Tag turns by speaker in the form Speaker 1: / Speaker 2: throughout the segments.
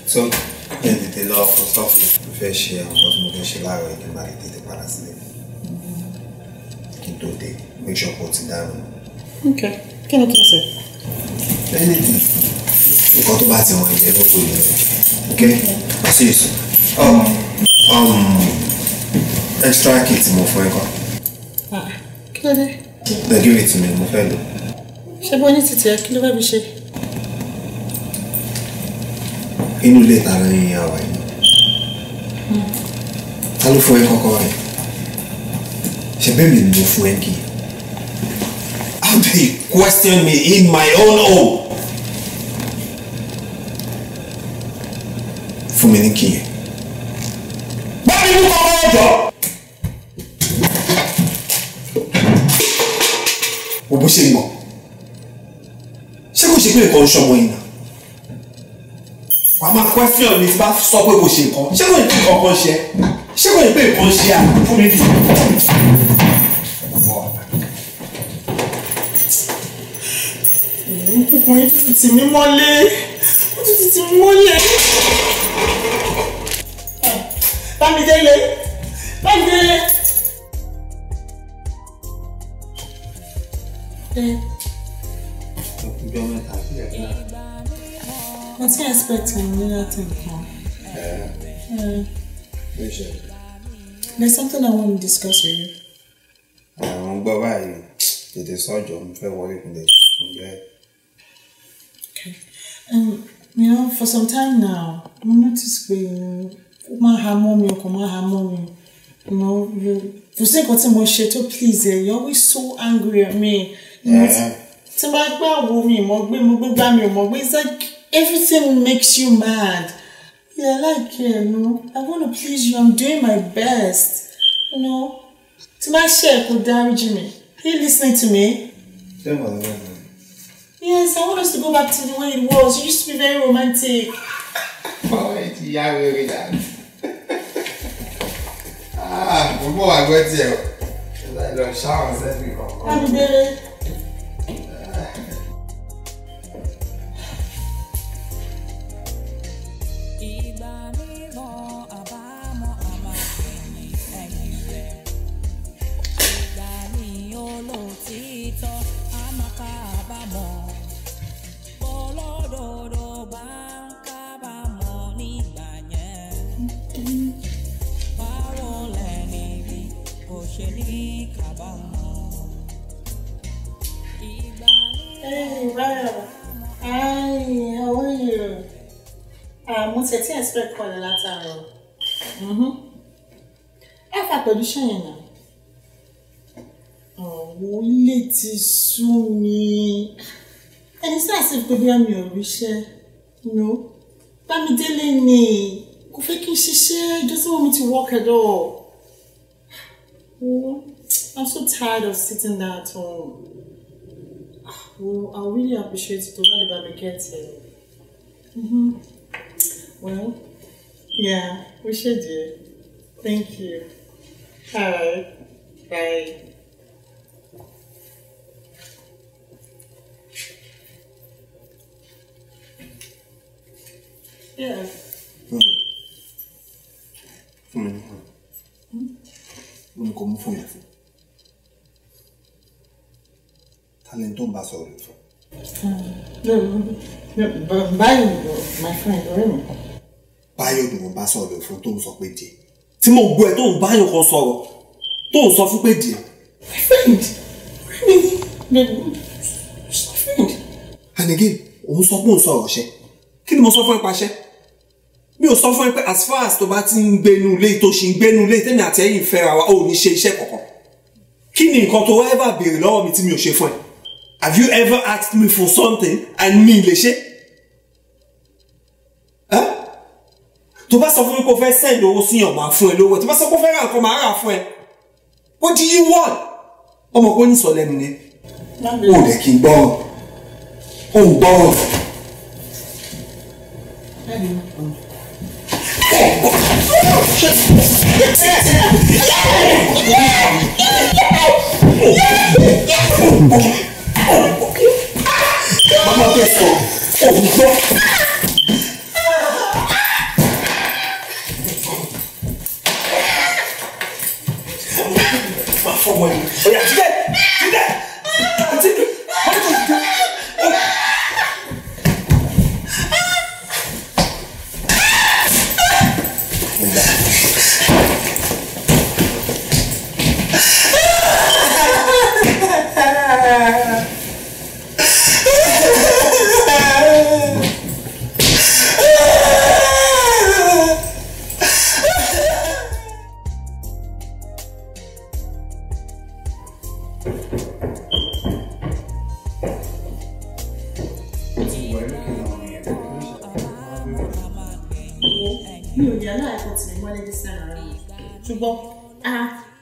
Speaker 1: So, the law for stuff fair share, but more share like the married the parasite. Tunde, make sure put it down.
Speaker 2: Okay. Can I kiss it?
Speaker 1: Anything. You got to buy someone here, no good. Okay? I see you soon. Extra kit more for you.
Speaker 2: Can I?
Speaker 1: Then give it to me, my friend.
Speaker 2: She wants it to kill her, she.
Speaker 1: Inú ilé ta ni àwa yìí. Ta ló fún ẹ kọ́kọ́ rẹ̀? Ṣé bẹ́ẹ̀ mi ni mo fún ẹ kí? How dare you question me in my own home? Fún mi ní kí yẹn. Báwo ni mo kọ́kọ́ jọ? O bó ṣe ń mọ̀. Ṣé kò ṣe pé nǹkan ń ṣọmọ yìí náà? Wàá question mi tí bá sọ pé kò ṣe nǹkan. Ṣé kò ní kí nǹkan ṣe? Ṣé kò ní pé nǹkan ṣe à fún mi?
Speaker 2: Ọkùnrin tuntun tì mí mọ́lé. Ó tuntun tì mí mọ́lé. Bámidélé. Bámidélé. I can't expect anything. There's something I want to discuss with you.
Speaker 1: I'm going by the surgeon.
Speaker 2: Okay. You know, for some time now, I noticed you know, you say what's more shit to please you. You're always so angry at me. You know, it's like everything makes you mad. Yeah, like, you know, I want to please you. I'm doing my best. You know, to my share could damage me. Are you listening to me? Yes, I want us to go back to the way it was. You used to be very romantic.
Speaker 1: Before I went here, I don't shower everywhere.
Speaker 2: Happy birthday. mo ti expect call látàárọ̀. Ẹ fà pẹ̀lú iṣẹ́ yẹn náà. Ọ̀wọ́ ilé ti sú mi. Ẹni sáà sí pé bí àmì ọ̀rọ̀ iṣẹ́. No. Bámidélé ni. Kò fẹ́ kí n ṣiṣẹ́. Doesn't want me to work at all. Oh, I'm so tired of sitting there at home. Well, I really appreciate it if I get here. Well, yeah, we should do. Thank you. Alright. Bye. Yeah.
Speaker 1: Come for you. Talent don't pass all it.
Speaker 2: No, Bayo, my friend, really.
Speaker 1: Bayo don't pass all the phone to so pe die. Tí mo gbọ́ ẹ tó ń Bayo kan sọ̀rọ̀. Tó ń sọ fún pé die.
Speaker 2: My friend. Really? Friend.
Speaker 1: And again, òun sọ pé òun sọ̀rọ̀ ṣe. Kí ni mo sọ fún ẹ pa ṣe? Mi ò sọ fún ẹ pé as far as tó bá ti ń gbénu ilé tó ṣì ń gbénu ilé tèmi àti ẹ̀yin fẹ́ra wa ò ní ṣe iṣẹ́ kankan. Kí ni nǹkan tó ever béèrè lọ́wọ́ mi tí mi ò ṣe fún ẹ? Have you ever asked me for something and me lè ṣe? Tó bá sọ fún mi kó fẹ́ send owó sí yàn máa fún ẹ lówó. Tó bá sọ kó fẹ́ ra nǹkan máa rà fún ẹ. What do you want? Ọmọ kò ní sọ lẹ́nu ni. Ó lè kí n gbọ́ràn. Ó ń gbọ́ràn. Mama fẹ́ sọ. Ó ń gbọ́. Oh yeah, Tunde!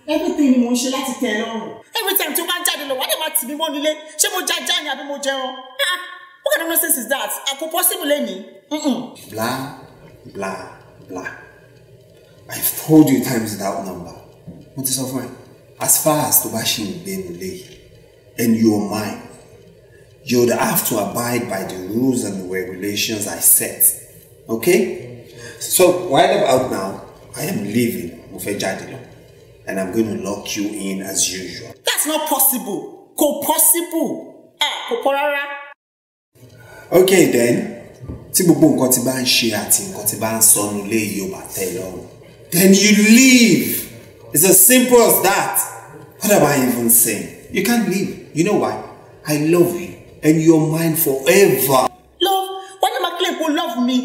Speaker 2: Everything ni mo ṣe láti tẹ́ lọ́rùn. Every time tí o bá jáde lọ, wá dé máa tì mí mọ́ nílé. Ṣé mo jájá ni àbí mo jẹun? What kind of nonsense is that? Kò possible lẹ́ni.
Speaker 1: Blah, blah, blah. I've told you times without number. What is offering? As far as tó bá ṣì ń gbé nílé and your mind, you would have to abide by the rules and the regulations I set. Okay? So right about now, I am leaving. Mo fẹ́ jáde lọ. And I'm going to lock you in as usual.
Speaker 2: That's not possible. Kò possible. Kò pọ̀ rárá.
Speaker 1: Okay then. Tí gbogbo nǹkan tí bá ń ṣe àti nǹkan tí bá ń sọ nílé yìí ò bá tẹ́ lọ́rùn. Then you leave. It's as simple as that. What am I even saying? You can't leave. You know why? I love you. And you're mine forever.
Speaker 2: Love? Why am I claim you love me?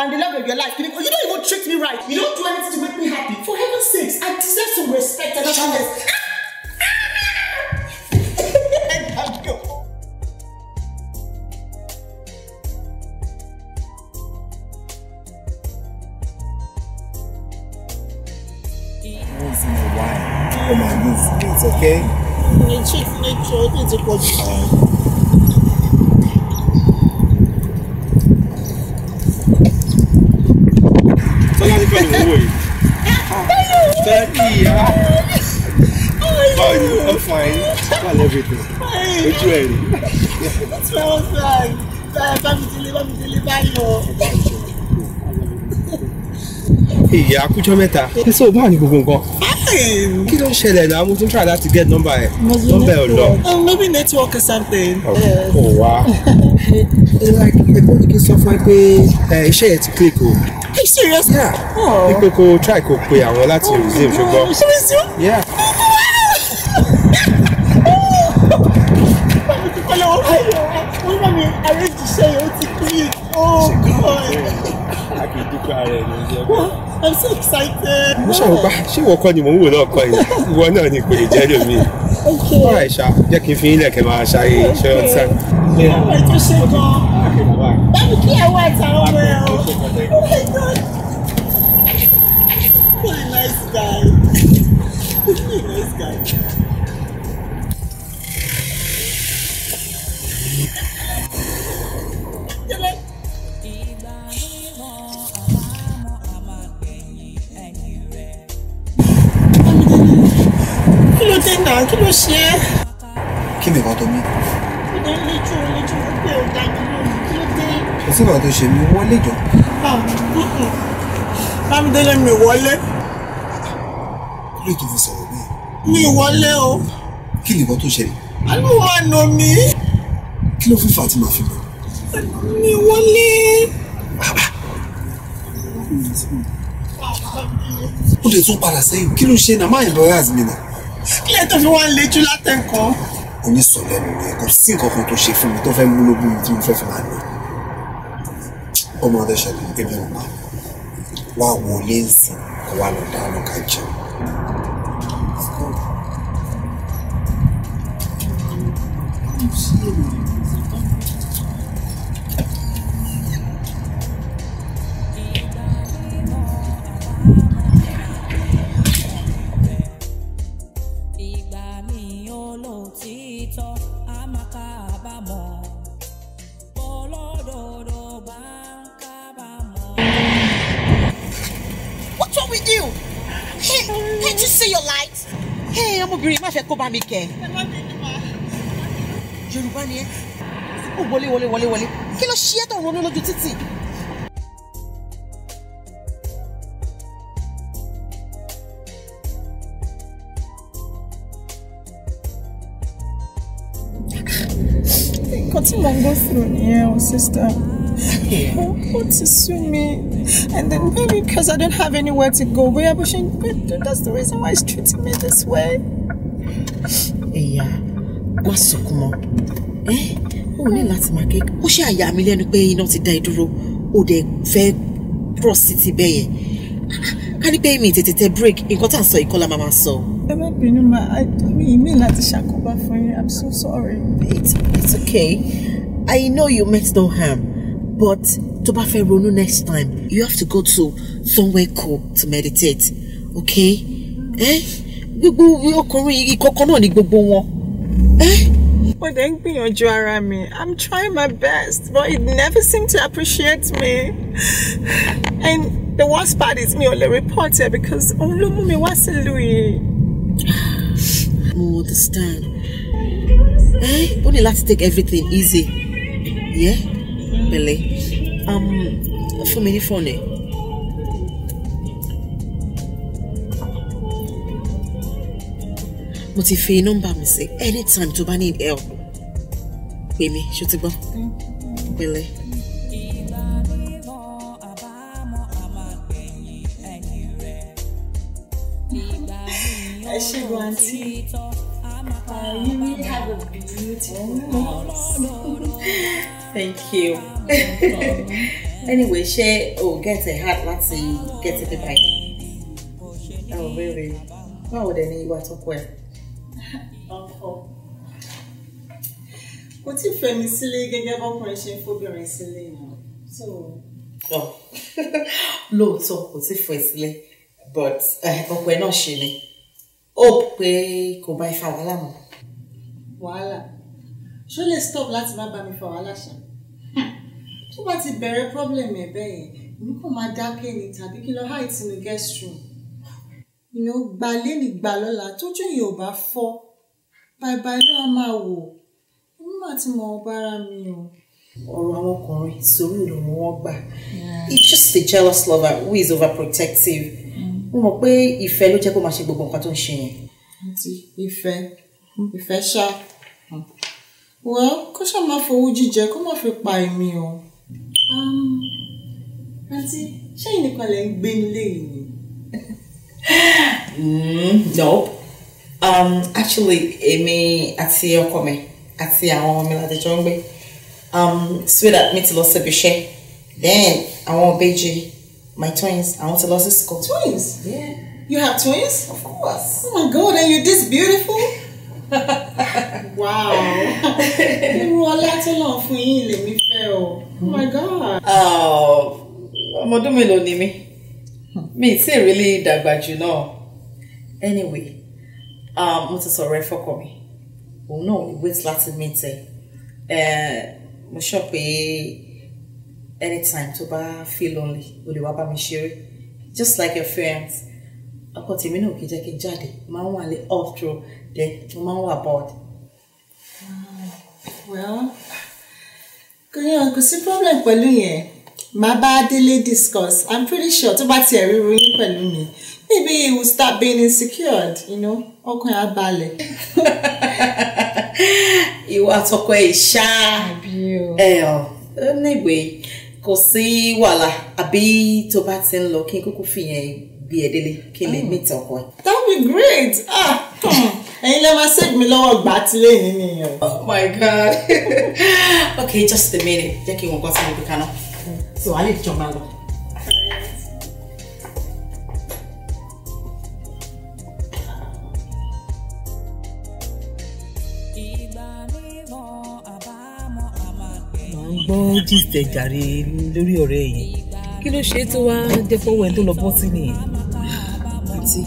Speaker 2: And the love of your life. You don't even treat me right. You don't do anything to make me happy. For heaven's sakes, I deserve some respect and happiness.
Speaker 1: Come on, it's okay?
Speaker 2: It's a
Speaker 1: I'm fine. Well, everything. It's ready.
Speaker 2: It smells like.
Speaker 3: Ìyá kújọ́ mẹ́ta. Ṣé o bá ní gbogbo nǹkan? Kí ló ń ṣẹlẹ̀ náà? Mo tún try láti get number ẹ̀. Number ẹ̀ ò lọ.
Speaker 2: Maybe network or something.
Speaker 3: Oh wow. Like ẹ̀gbọ́n ní kí n sọ fún ẹ pé iṣẹ́ yẹn ti click o.
Speaker 2: Are you serious?
Speaker 3: Yeah. Pípé kó try kó pe àwọn láti resume ṣùgbọ́n. Yeah.
Speaker 2: Arrange the show, it's click. Oh. I'm so excited.
Speaker 3: She will call you when we not call you. One on you could tell me. Okay. All right, Sha. You can feel like a man, Sha. Sure, son.
Speaker 2: Yeah. I'm to shake on. Let me clear what I want. Oh my God. What a nice guy. What a nice guy. Kí ló ṣe é?
Speaker 1: Kí ni nǹkan tó mí?
Speaker 2: Ìdá lẹ́jọ́ pé ó dá mi lóhùn. Kí ló dé?
Speaker 1: Kò sí nǹkan tó ṣe mí, wọ́n lẹ́jọ́.
Speaker 2: Bámidélé mi wọlé.
Speaker 1: Kí ló tó fi sọ̀rọ̀ bẹ́ẹ̀?
Speaker 2: Mi wọlé o.
Speaker 1: Kí ni nǹkan tó ṣẹlẹ̀?
Speaker 2: Àlọ́ wa nà mí.
Speaker 1: Kí ló fún Fatima fi lọ?
Speaker 2: Mi wọlé.
Speaker 1: Ó lè tún padà sẹ́yìn. Kí ló ṣe náà? Máa embarrass mi náà.
Speaker 2: Kí lè tó fi wá ń lejú látẹ̀kọ́?
Speaker 1: Onísọ̀lẹ́nu ni kò sí nǹkan kan tó ṣe fún mi tó fẹ́ múlò bí mi tí mo fẹ́ fi máa ní. Ọmọ ọdẹ ṣẹlẹ̀ ebi ò pa. Wá wọlé nsìn kó wá lọ dáná ká jẹun.
Speaker 4: What's wrong with you? Hey, can't you see your light? Hey, ọmọbìnrin má fẹ́ kó bá mi kẹ́. Yoruba ni ẹ́. Ó wọlé. Kí ló ṣe é tó ronú lójú títì?
Speaker 2: Nǹkan tí mo ń go through nìyẹn o, sister. Ó ti sú mi. And then maybe because I don't have anywhere to go, that's the reason why he's treating me this way.
Speaker 4: Ẹ̀yà, má sunkún mọ́. Ó ní láti máa ké. Ó ṣe àyà mi lẹ́nu pé iná ti dá ẹ dúró. Ó dẹ̀ fẹ́ cross city bẹ́ẹ̀ yẹn. Ká ní pé mi tètè break, nǹkan tá à ń sọ ìkọlà máa máa sọ.
Speaker 2: Ẹ má bínú ma, I mean láti ṣàkóbá fún yín. I'm so sorry.
Speaker 4: It's okay. I know you meant no harm, but tó bá fẹ́ ronú next time, you have to go to somewhere cool to meditate, okay? Gbogbo ọkùnrin ìkọ̀kọ̀ náà ni gbogbo wọn.
Speaker 2: Mo dẹ̀ ń gbìyànjú ara mi. I'm trying my best, but it never seems to appreciate me. And the worst part is me ò lè report it because òun ló mú mi wá sílùú yìí.
Speaker 4: I understand. Ó ní láti take everything easy. Yeah? Bele. Fún mi ní phone ẹ. Mo ti fi nọ́mbà mi sí anytime tó bá need help. Pè mí, ṣó ti gbọ́? Bele.
Speaker 2: I should go and see. You really have a beautiful
Speaker 4: Thank you. Anyway, get a hat, let's get a bit. Oh, really? How would any you talk well?
Speaker 2: What's your friend is silly? Get your operation for being silly now. So.
Speaker 4: Oh, lóòótọ́ kò tí fẹ́ sílẹ̀, but ọ̀pọ̀ ẹ̀ náà ṣe ni. Hope pé kò bá ifá wàhálà mọ́.
Speaker 2: Wàhálà? Ṣó lè stop láti má bá mi fa wàhálà ṣá? Tó bá ti bẹ̀rẹ̀ problem ẹ̀ bẹ́ẹ̀ yẹn, èmi kò máa dákẹ́ ni tàbí kí lọ hide sínú guest room. Gbà lé ní gbà lọ́la tójú yìí ò bá fọ́. Bye ló máa wò. Èmi máa ti mọ ọba ara mi o.
Speaker 4: Ọ̀rọ̀ àwọn ọkùnrin sùúrù ló mú wọn gbà. It's just a jealous lover who is overprotective. Mo mọ̀ pé ìfẹ́ ló jẹ́ kó máa ṣe gbogbo nǹkan tó ń ṣe yẹn.
Speaker 2: Ìfẹ́ ṣá. Well, kó ṣá máa fowó jíjẹ kó má fi pa èmi o. Àǹtí, ṣé ìnìkan lẹ ń gbé nílé yìí ni?
Speaker 4: No. Actually, èmi àti ọkọ mi àti àwọn ọmọ mi láti jọ ń gbé. Sweetheart mi ti lọ síbi iṣẹ́. Then I want Beji, my twins. I want to lose school.
Speaker 2: Twins?
Speaker 4: Yeah.
Speaker 2: You have twins?
Speaker 4: Of course.
Speaker 2: Oh my God, and you're this beautiful? Wow. Oh my God.
Speaker 4: Ọmọdún mélòó ni mí? Me ti really dàgbà jù náà. Anyway, mo ti sọ̀rọ̀ ẹ fọ́kọ mi. Òun náà ò wait láti meet ẹ. Mo sọ pé anytime tó bá feel lonely, o lè wá bá mi ṣeré. Just like your friends. Ọkọ tèmi náà kì í jẹ́ kí n jáde. Máa ń wà lé off through, then mo máa ń wà bored.
Speaker 2: Well, kò sí problem pẹ̀lú yẹn. Màá bá Délé discuss. I'm pretty sure tó bá tiẹ̀ rí ròyìn pẹ̀lú mi. Maybe he will start being insecure, you know. Ọkàn á balẹ̀.
Speaker 4: Ìwà àtọkọ ẹ̀ ṣá. Anyway, kò sí wàhálà àbí tó bá ti ń lọ kí n kúkú fi yẹn bí ẹ délé kí n lè meet ọkọ ẹ.
Speaker 2: That would be great. Ẹ̀yin lè máa save mi lọ́wọ́ gbà tí lẹ́yìn nìyẹn.
Speaker 4: Oh my God. Okay, just a minute. Jẹ́ kí n wọ́n gbọ́ sí ibi kan náà. So I lè jọ máa lọ.
Speaker 5: Gbọ́ gist ẹ̀ jàre lórí ọ̀rẹ́ yẹn kí ló ṣe tó wá jẹ́ fọwọ́ ẹ̀ tó lọ bọ́ sí nìyẹn.
Speaker 4: Àǹtí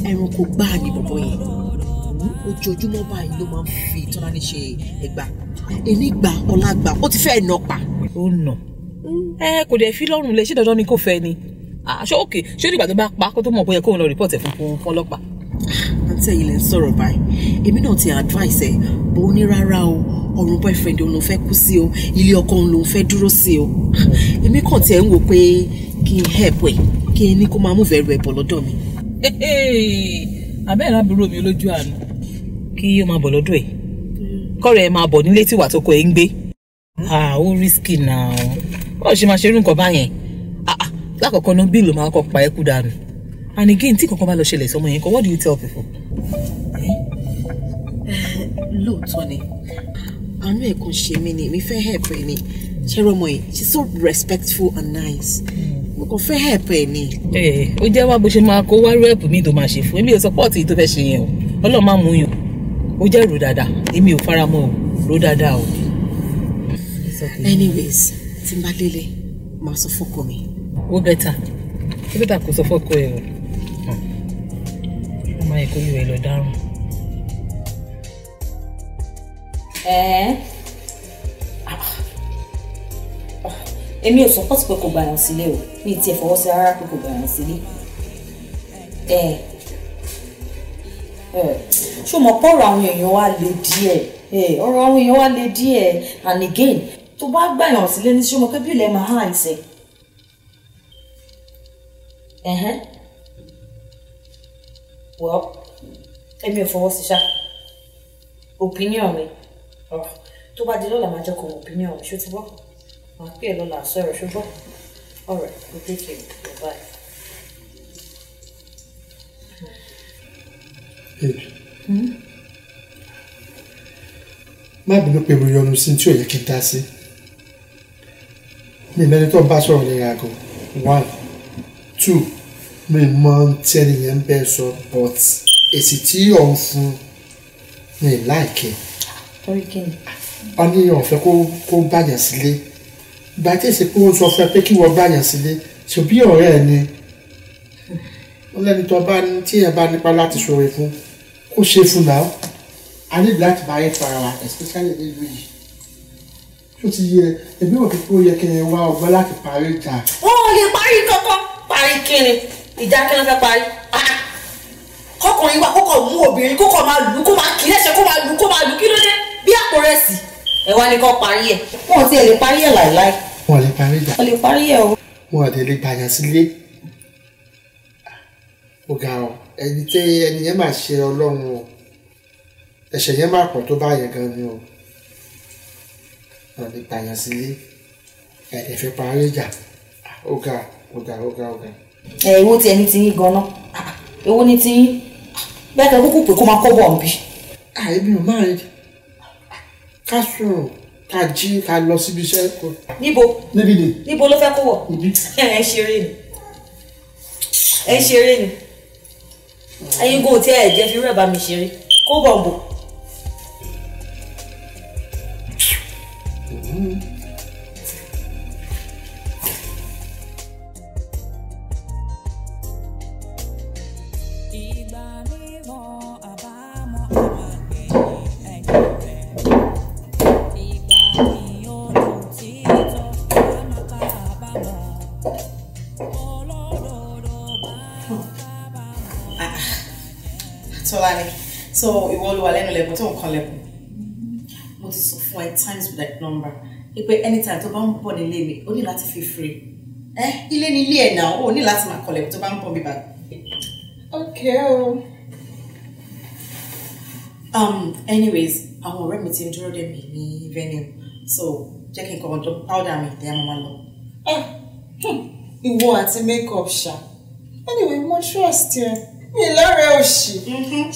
Speaker 4: ẹranko gbáà ni bọ̀bọ̀ yẹn ojoojúmọ́ báyìí ló máa ń fi ìtọ́lá ní ṣe ẹgbà èmi gbà ọ̀la gbà ó ti fẹ́ẹ̀ nà pa.
Speaker 5: Ó nà kò dẹ̀ fi lọ́rùn lẹ̀ ṣé dandan ni kò fẹ́ ni ṣé òkè ṣé nígbà tó bá pa kó tó mọ̀ bóyá kóun lọ rìpọ́ọ̀tì fún ọlọ́pàá.
Speaker 4: Àǹtí ẹ̀yin lè ń sọ̀rọ̀ báyìí èmi náà ti advice ẹ̀ bó ní rárá o ọ̀run boyfriend òun ló fẹ́ kú sí o ilé ọkọ òun ló fẹ́ dúró sí o èmi kàn tiẹ̀ ń wò pé kí n help ẹ̀ kí n ní kó máa mú fẹ́ẹ́ rẹ̀ bọ̀ lọ́dọ̀ mi.
Speaker 5: abẹ́rẹ́ àbúrò mi lójú àná kí ó máa bọ̀ lọ́dọ̀ ẹ̀ kọ́rọ̀ ẹ̀ máa bọ̀ nílé tí ìwà tó kọ ẹ̀ ń gbé ó risky náà wọ́n ṣe máa ṣerú nǹkan báyẹn lákọ̀ọ́kọ́ náà bí ìlú máa kọ́ pa ẹ́ kú dànù and again tí kankan bá lọ ṣẹlẹ̀ sọmọ yẹn kan what do you tell people.
Speaker 4: Lóòótọ́ ni àánú ẹ̀ kan ṣe mí ni èmi fẹ́ help ẹ̀ ni ṣẹ́rọ ọmọ yìí she's so respectful and nice mo kàn fẹ́ help ẹ̀ ni.
Speaker 5: ó jẹ́ wá bó ṣe máa kó wá rẹ́ẹ̀pù mi tó máa ṣe fún èmi ò support yìí tó fẹ́ ṣe yẹn o ọlọ́run máa mú yàn ó jẹ́ rò dáadáa èmi ò fara mọ́ o rò dáadáa o.
Speaker 4: Anyways tí n bá délé máa sọ fọ́kọ mi.
Speaker 5: ó bẹ́tà kó sọ fọ́kọ ẹ̀ o ọmọ ẹ̀ kó yọ ẹ lọ dárùn.
Speaker 6: Èmi ò support pé kò gbàyàn sílé o mi ti ẹ̀ fọwọ́ sí rárá pé kò gbàyàn sílé ṣó mọ̀ pé ọ̀rọ̀ àwọn èèyàn wá le díẹ̀ ọ̀rọ̀ àwọn èèyàn wá le díẹ̀ and again tó bá gbàyàn sílé ní ṣó mọ̀ pé bí ilẹ̀ máa hàn àìsẹ̀ well èmi ò fọwọ́ sí ṣá opinion mi tó bá di lọ́la máa jẹ́ kó opinion mi ṣó ti wọ́ máa pè é lọ́la sọ̀rọ̀ ṣùgbọ́n alright we take care bye.
Speaker 7: má bínú pé mo yọnu sí tí ò yẹ kí n dá sí mi lẹni tó ń bá sọ̀rọ̀ lẹ́yìn aago 1 2 mi mọ tí ẹni yẹn ń bẹ́ẹ̀ sọ but èsì tí òun fún mi láìkẹ́ ọ ní ọ̀fẹ́ kó bàyàn sílé ìgbà tí èsì pé ó sọ fún ẹ pé kí wọ́n bàyàn sílé ṣe bí ọ̀rẹ́ ẹ ni ó lẹ́ni tó bá ní tí ẹ bá nípa láti ṣòro fún kó ṣe fún náà a ní láti bá yẹ fara wa especially nílùú yìí tó ti yẹ ẹbí wọ̀ pé ó yẹ kí ẹ wá ọgbọ́n láti parí ìjà.
Speaker 6: wọn ò lè parí kankan parí kíni ìjà kí ló fẹ́ parí kọkùnrin wa kókò mú obìnrin kókò máa lù kó máa kì í lẹ́sẹ̀ kó máa lù kí ló dé bí àpò rẹ̀ sí ẹ wá ní kó parí ẹ̀ wọn ò tiẹ̀ lè parí ẹ̀ láìláì.
Speaker 7: wọn ò lè parí ìjà.
Speaker 6: wọn lè parí ẹ̀ o.
Speaker 7: wọn ò lè gbàyàn sílé ọ̀gá ọ ẹni tí ẹni yẹn máa ṣe ọlọ́run o ẹ̀ṣẹ̀ yẹn máa pọ̀ tó bá yẹ gan ni o wọn lè gbàyàn sílé ẹ̀ẹ́dẹ̀ fẹ́ parí ìjà ọ̀gá.
Speaker 6: Èwo ti ẹni tí yín gan-an èwo ni tí yín bẹ́ẹ̀ kẹ́ kúkú pé kó máa kọ́ bọ̀ ń bí.
Speaker 7: Èmi ò máa rí ká ká jí ká lọ síbi iṣẹ́ kò.
Speaker 6: Níbo?
Speaker 7: Níbi ni.
Speaker 6: Níbo ló fẹ́ kó wọ̀?
Speaker 7: Níbi.
Speaker 6: Ẹ ṣeré ni. Ẹ ṣeré ni. Ẹ̀yin kò tí ẹ jẹ́ fi rẹ̀ bá mi ṣeré. Kó bọ̀ ń bò.
Speaker 4: So ìwọ ló wà lẹ́nu lẹ́kùn tó ń kan lẹ́kùn. Mo ti sọ fún ẹ times with that number. Ipe anytime tó bá ń bọ̀ nílé mi, ó ní láti fi free. Ilé ni ilé ẹ̀ náà, ó ní láti máa kọ̀ lẹ́kùn tó bá ń bọ̀ mi bá. Okay o. Anyways, àwọn ọ̀rẹ́ mi ti ń dúró dè mí ní venue. So jẹ́ kí n kọ́ ọ̀dọ́ powder mi tẹ́ ẹ máa lọ.
Speaker 2: Ìwọ àti makeup ṣá. Anyway, mo trust you. Mi lọ́rẹ̀ òṣì.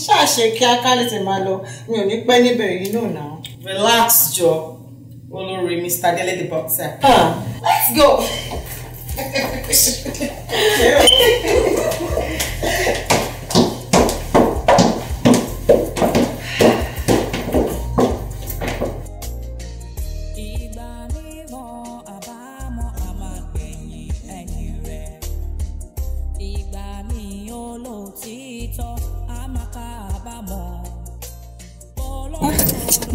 Speaker 2: Ṣáàṣe kí akálẹ̀ ti máa lọ. Mi ò ní pẹ́ níbẹ̀ yìí náà náà.
Speaker 4: Relax, Joe. Olórí Mr. Dele the boxer.
Speaker 2: Let's go.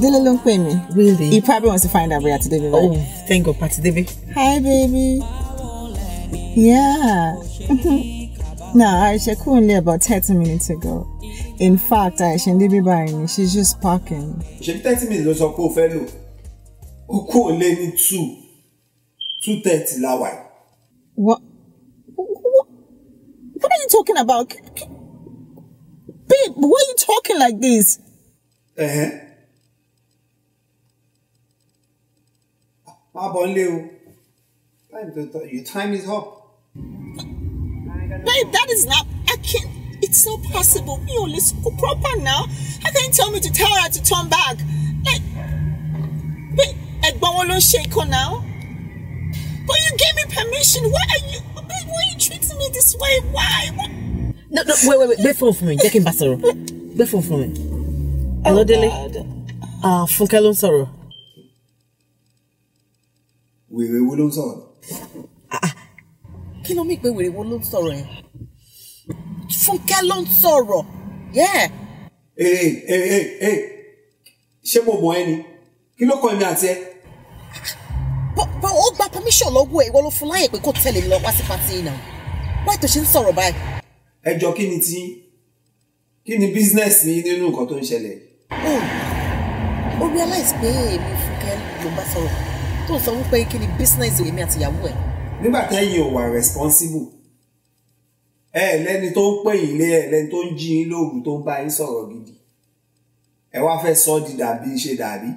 Speaker 2: Dele don't pay me.
Speaker 5: Really?
Speaker 2: He probably wants to find out where today. Right?
Speaker 5: Oh, thank God, Patty Debbie.
Speaker 2: Hi, baby. Yeah. No, I checked only about 30 minutes ago. In fact, I shouldn't be buying. She's just parking.
Speaker 1: She 30 minutes or so, fellow. Oko only 2:30 lawa.
Speaker 2: What are you talking about? Babe, why are you talking like this?
Speaker 1: Your time is up.
Speaker 2: Babe, that is not. I can't. It's not possible. You only school proper now. How can you tell me to tell her to turn back? Like, babe, shake her now. But you gave me permission. Why are you treating me this way? Why? What?
Speaker 5: No, wait. Wait for me. Take him back, sorrow. Wait for me. Hello, Dele. Funke ló ń sọ̀rọ̀.
Speaker 1: Wèrè wo ló ń sọ̀rọ̀?
Speaker 4: Kí ló mí pé wèrè wo ló ń sọ̀rọ̀ ẹ̀? Funke ló ń sọ̀rọ̀. Yeah.
Speaker 1: Hey. Ṣé mo mọ̀ ẹ́ ni? Kí ló kọ́ ẹ̀mí àti ẹ?
Speaker 4: But ó gba permission lọ́wọ́ ẹ̀, ìwọ ló fún láyè pé kó tẹ̀lé mi lọ wá sí party náà. Why tó ṣe ń sọ̀rọ̀ báyìí?
Speaker 1: Ẹ jọ kí ni business mi nínú nǹkan tó ń ṣẹlẹ̀?
Speaker 4: Ó realize pé èmi Funke ló bá sọ̀rọ̀. Tó sọ wípé kí ni business èmi àti ìyàwó ẹ̀.
Speaker 1: Nígbà tẹ́yìn ò wà responsible. Lẹ́ni tó ń pè yín lé lẹ́ni tó ń jí yín lóògùn tó ń bá yín sọ̀rọ̀ gidi. Ẹ wá fẹ́ sọ di dàbí ṣe dàbí.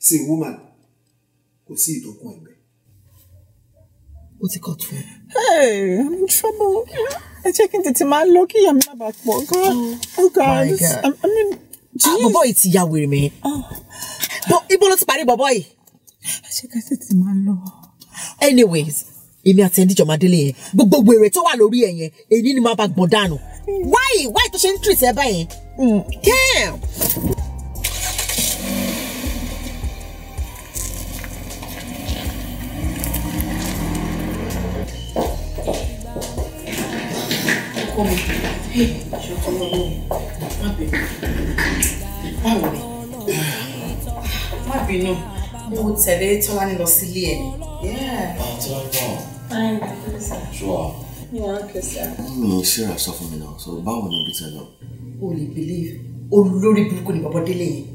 Speaker 1: See, woman, kò sí ìdókun ẹ̀gbẹ́.
Speaker 5: Ó ti cut fún ẹ.
Speaker 2: Hey, I'm in trouble. I'm checking the man lucky. I'm not back. Oh God.
Speaker 5: My God.
Speaker 2: I mean,
Speaker 5: bọ̀bọ̀ yìí ti ya wèrè mi. But ibo ló ti parí bọ̀bọ̀ yìí. Anyways, èmi àti ẹni jọ̀ọ́ máa délé yẹn. Gbogbo wèrè tó wà lórí ẹ̀ yẹn, èyí ni máa bá gbọ̀n dànù. Why tó ṣe ń treat ẹ báyẹn? Damn.
Speaker 4: Báwo ni? Má bínú, mo tẹ̀lé Tọ́lání lọ sílé ẹ̀ ni.
Speaker 8: Sure. Sarah sọ fún mi náà, so báwo ni ibi tẹ lọ?
Speaker 4: O lè believe olórí burúkú ni bàbá délé yẹn.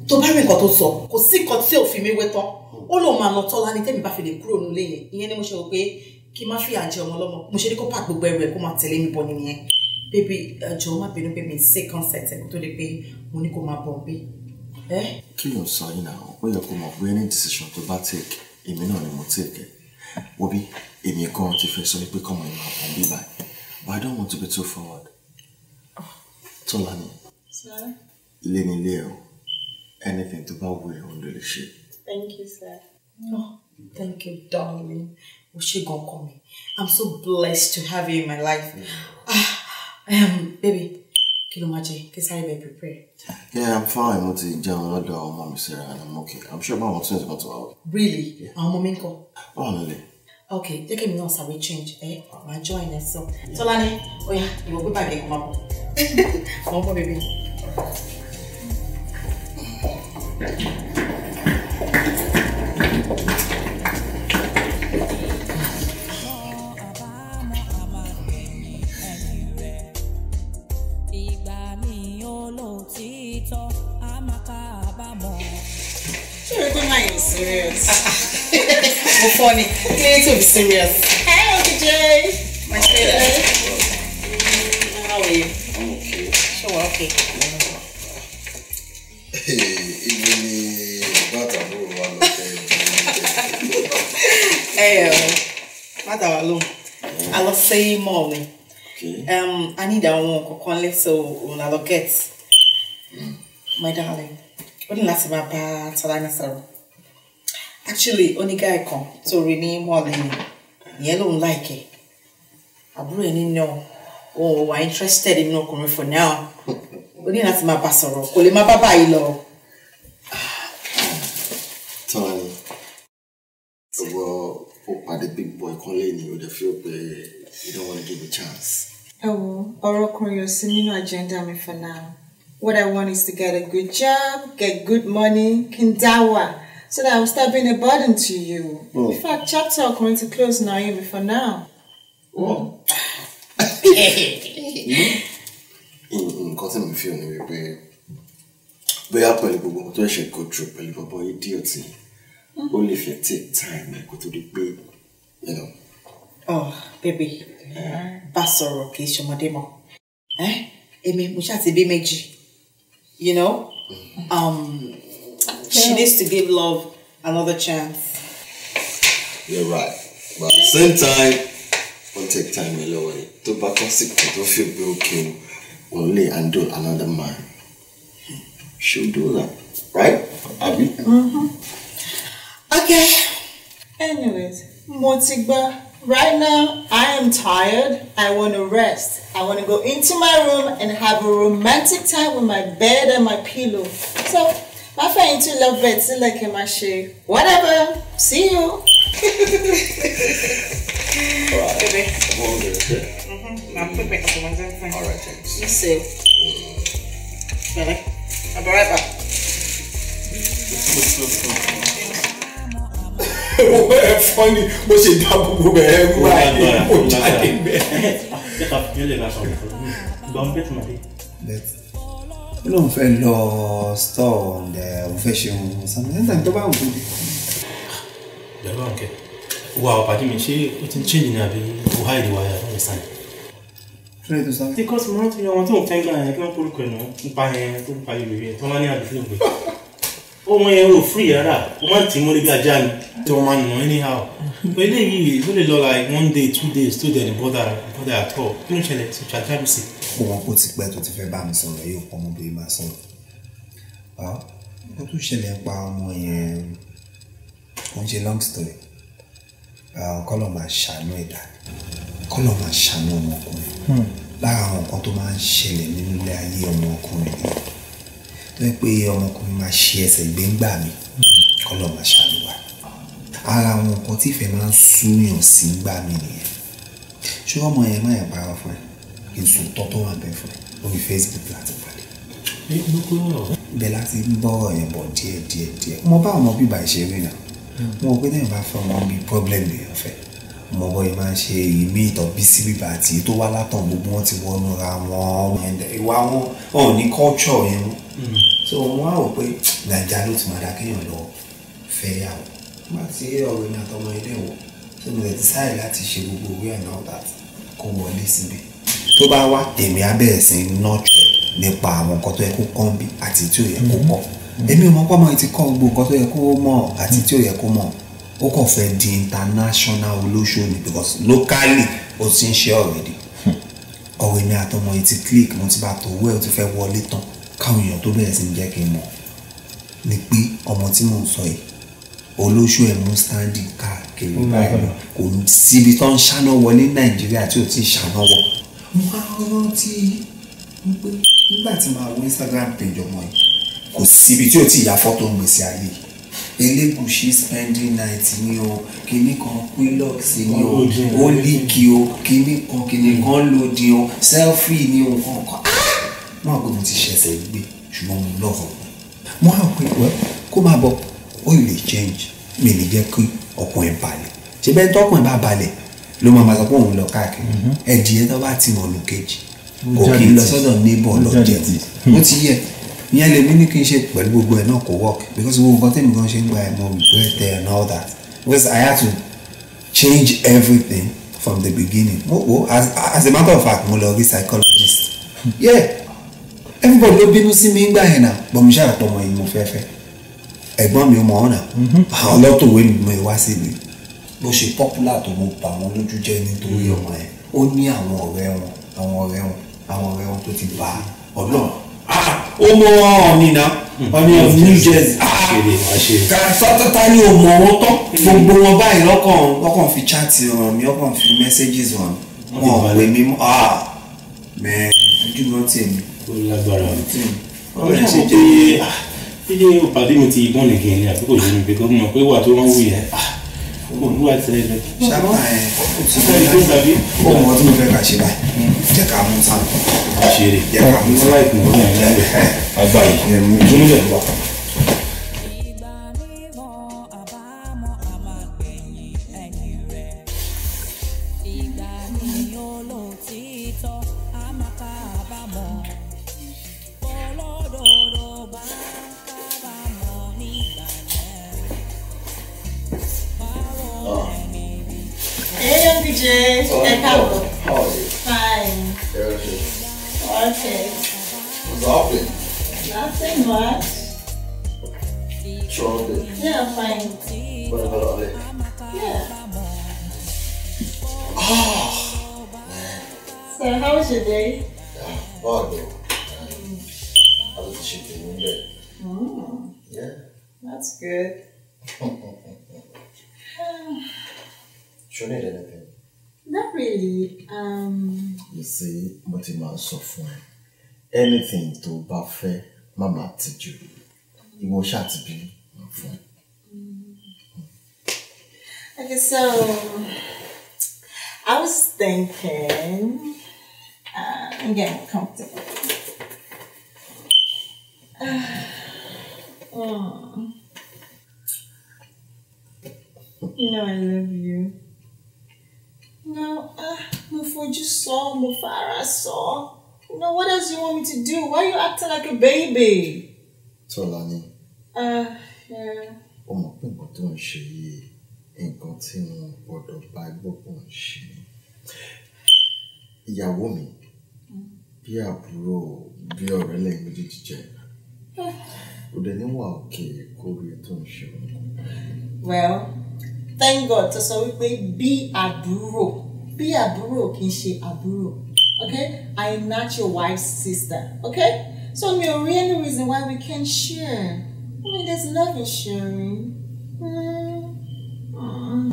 Speaker 4: Tó bá rí nǹkan tó sọ, kò sí nǹkan tí ò fi mí wé tán. Ó lóun máa lọ Tọ́lání tẹ́mi bá fi lè kúrò nílé yẹn. Ìyẹn ni mo ṣe rò pé kí n má fìyà jẹ ọmọ ọlọ́mọ. Mo ṣe ní kó pàk gbogbo ẹrù ẹ̀ kó máa tẹ̀lé mi bọ̀ nìyẹn. Baby, jọ̀ọ́ má bínú pé mi ṣe consent ẹ̀ kó tó lè pé mo ní kó máa bọ̀ bí.
Speaker 8: Kí ló ń sọ yín náà? Ó yẹ kó mọ̀ pé any decision tó bá take, èmi náà ni mo take ẹ̀. Wo bí èmi kan ti fẹ́ sọ pé kọ́mọ ìmọ̀ àpọ̀ bí báyìí. But I don't want to be too forward. Tọ́lání, ilé ni ilé ẹ̀ o. anything to buy way on the ship.
Speaker 2: Thank you, sir.
Speaker 4: Oh, thank you, darling. I'm so blessed to have you in my life. Baby, Kilomaji, can prepare?
Speaker 8: Yeah, I'm fine. I'm not Mom Sarah, and I'm okay. I'm sure Mom is going to out.
Speaker 4: Really? Yeah. Our Mominko?
Speaker 8: Only.
Speaker 4: Okay, take me notes. I will change. I'll join us. So, Tolani, oh yeah, you will go back and come up. Come baby.
Speaker 2: Serious.
Speaker 4: More funny. Clearly to be serious.
Speaker 2: Hey, Uncle Jay.
Speaker 4: My favorite. How are you?
Speaker 8: I'm okay.
Speaker 4: Sure, okay. I was saying morning.
Speaker 8: Okay.
Speaker 4: I need a one so I'll get. My darling. What did last about Tolani? Actually, only guy come to rename more than yellow like it. I really know. Oh, I'm interested in no coming for now. Only that's my basoro. Call him my baba ilo.
Speaker 8: Tolani. Well, the big boy calling you, the feel you don't want to give a chance.
Speaker 2: Oh, Owokoniran, you're sending no agenda me for now. What I want is to get a good job, get good money, kindawa, so that I will start being a burden to you. Oh. In fact, chapter are going to close now, even for now.
Speaker 8: Oh. In cotton with you, we are probably going to go through, but idiocy. Only if you take time, I go to the bed, you know.
Speaker 4: Oh, baby. Basoro, please, your mademo. Emi, mushati be meji. You know, she needs to give love another chance.
Speaker 8: You're right, but at the same time, don't take time alone. To back up sick, don't feel broken. Only handle another man. She'll do that, right, Abby?
Speaker 2: Okay. Anyways, Motigba. Right now, I am tired. I want to rest. I want to go into my room and have a romantic time with my bed and my pillow. So, my friend to love bed, still like in my shade. Whatever. See you.
Speaker 8: Alright.
Speaker 2: Baby.
Speaker 8: I'm
Speaker 2: put makeup on myself.
Speaker 8: Alright, thanks.
Speaker 2: You see. Really? I'll be right back.
Speaker 1: Funny, but she double go back. You know, fellow store on the fashion something like that.
Speaker 3: Okay. Wow, but you she it's changing a bit. Why do I understand? Because more to you want to thank I can't pull no buy to buy you. Tomani have the oh, my free, one thing only be a jam to man anyhow. But they really look like 1 day, 2 days, 2 days, bother at all. You don't tell such a time see.
Speaker 1: Oh, put it better to fair balance on you, come be my son. Ah, what to share about my long story. Call my shadow that. Call my shadow more. Lára àwọn kan tó máa ń ṣẹlẹ̀ nínú ilé ayé ọmọkùnrin ni. Tó pé ọmọkùnrin máa ṣe ẹsẹ̀ gbẹ́ngbà mi kọ́lọ̀ máa ṣàlùwà. Ara àwọn nǹkan tí ìfẹ́ máa ń súyàn sí gbà mí nìyẹn. Ṣé ọmọ yẹn máa yẹn para fún ẹ? Kí n sùn tọ́ tó wà bẹ́ẹ̀ fún ẹ lórí Facebook láti pàdé. Ibẹ̀ láti ń bọ́ yẹn bọ̀ díẹ̀. Mo bá ọmọ bíbá ìṣeré náà. Mo pé náà bá fẹ́ ọmọ bíi problem lèèyàn fẹ́. Mo bọ́ yẹn máa ń ṣe ìmí ìtọ̀ bí sí bíbá àti tó wá látàn gbogbo wọn ti wọnú ra wọn. Ìwà wọn ò ní culture yẹn. So wọ́n á rò pé Nàìjíríà ló ti máa dá kéèyàn lọ fẹ́ yàwó. Má ti ọ̀rọ̀ ní àtọmọ ilé wọ̀. So mo lè decide láti ṣe gbogbo owó and all that kó wọlé síbi. Tó bá wá èmi á bẹ̀rẹ̀ sí nọ́ọ̀tù nípa àwọn nǹkan tó yẹ kó kọ́ bí àti tí ò yẹ kó kọ́. Èmi ò mọ̀ pé ọmọ ti kọ́ gbogbo nǹkan tó yẹ kó mọ̀ àti tí ò yẹ kó mọ̀. Ó kàn fẹ́ di international olóṣòlì because locally ó ti ń ṣe already. Ọ̀rọ̀ èmi àtọmọ yìí ti click mo ti bá tó owó ẹ̀ ó ti fẹ́ wọlé tán káwọn èèyàn tó bẹ̀rẹ̀ sí ń jẹ́ kí n mọ̀. ni pé ọmọ tí mò ń sọ yìí olóṣù ẹ̀ mú standing káàkiri báyìí kò síbi tó ń ṣáná wọlé Nàìjíríà tí ò tí ì ṣáná wọ. mo á rántí nígbà tí màá wo Instagram page ọmọ yìí kò síbi tí ò tí ì ya fọ́tò ń gbèsè ayé Elégùṣì spending night ni o kìíní kan quilox ni o ó líkì o kìíní kan lòdì o selfie ni o kankan wọn àgbẹ̀ mo ti ṣẹ̀ṣẹ̀ gbé ṣùgbọ́n mo lọ́wọ́ mo á pè wẹ́ kó máa bọ̀ ó lè change mi lè jẹ́ kí ọkùnrin ẹ̀ balẹ̀ ṣe bẹ́ẹ̀ tọkùnrin bá balẹ̀ ló máa sọ pé òun lọ káàkiri ẹ̀dìyẹ tó bá ti mọ̀ lù kejì kò kí n lọ sọ́dọ̀ neighbor lọ jẹ ó ti yẹ ìyẹn lèmi ní kí n ṣe pẹ̀lú gbogbo ẹ̀ náà kò work because gbogbo nǹkan tẹ́mi kan ṣe ń gba ẹ̀ mọ́ regret there and all that because I had to change everything from the beginning as a matter of fact mo lọ rí psychologist everybody ló bínú sí mi ń gbà yẹn náà bọ́n mi ṣàpọ̀ ọmọ yìí mo fẹ́ fẹ́ ẹ̀gbọ́n mi mọ̀ ọ́n náà àwọn ọlọ́tòwé mi mo wá síbi bó ṣe popular tó mo bà wọ́n lójú jẹ́ nítorí ọmọ ẹ̀ ó ní àwọn ọ̀rẹ́ wọn tó ti bá ọlọ́run ó mọ ọ̀nì náà ọ̀nì of New Jersey kàtàkàtà ni ò mọ̀ wọ́n tán gbogbo wọn báyìí lọ́kàn fi chat ràn mí ọkàn fi messages ràn mí wọn ò pè mí mọ́ mẹ́ẹ̀ ojú mi rántí èmi.
Speaker 3: Ó lágbára ọ̀rẹ́ ṣe jẹ́ ilé ìpàdé mi ti ìbọn nìkan ní àkókò yìí níbi tó mọ̀ pé wà tó wọ́n wù yẹn olúwa ti rẹ̀
Speaker 1: ṣáà ẹ̀ ó mọ̀ ọdún fẹ́ ká ṣe báyìí jẹ́ ká mú sáà
Speaker 3: ṣeré
Speaker 1: jẹ́ ká mú sáà
Speaker 3: láìpẹ́ mọ́ ní ẹ̀rẹ́ agbáyé ìdúnlẹ̀ wà.
Speaker 8: How are you?
Speaker 2: Fine. Okay.
Speaker 8: What's happening?
Speaker 2: Nothing much.
Speaker 8: Trouble.
Speaker 2: Yeah, fine.
Speaker 8: What about it?
Speaker 2: Yeah. So, how was your day?
Speaker 8: Bad though. I was chicken in bed. Yeah.
Speaker 2: That's good.
Speaker 8: Should I need anything?
Speaker 2: Not really.
Speaker 8: You see, but it might suffer. Anything to buffet, Mama teach you. You won't shut to be my friend.
Speaker 2: Okay, so I was thinking, I'm getting comfortable. You know I love you. No, Mufuju saw, Mufara saw. You know, what else you want me to do? Why are you acting like a baby?
Speaker 8: Tolani.
Speaker 2: Yeah.
Speaker 8: Oh, my people don't share. And continue what the Bible won't share. Ìyàwó mi, bí àbúrò, bí ọ̀rẹ́ lẹ́yìn méjèèjì jẹ́. Ó dẹ̀ ní wà òkè kó rí tó ń ṣe.
Speaker 2: Well, thank God tó sọ wípé bí àbúrò kì í ṣe àbúrò. Okay? I am not your wife's sister. Okay? So mi ò rí any reason why we can't share. I mean, there's love in sharing.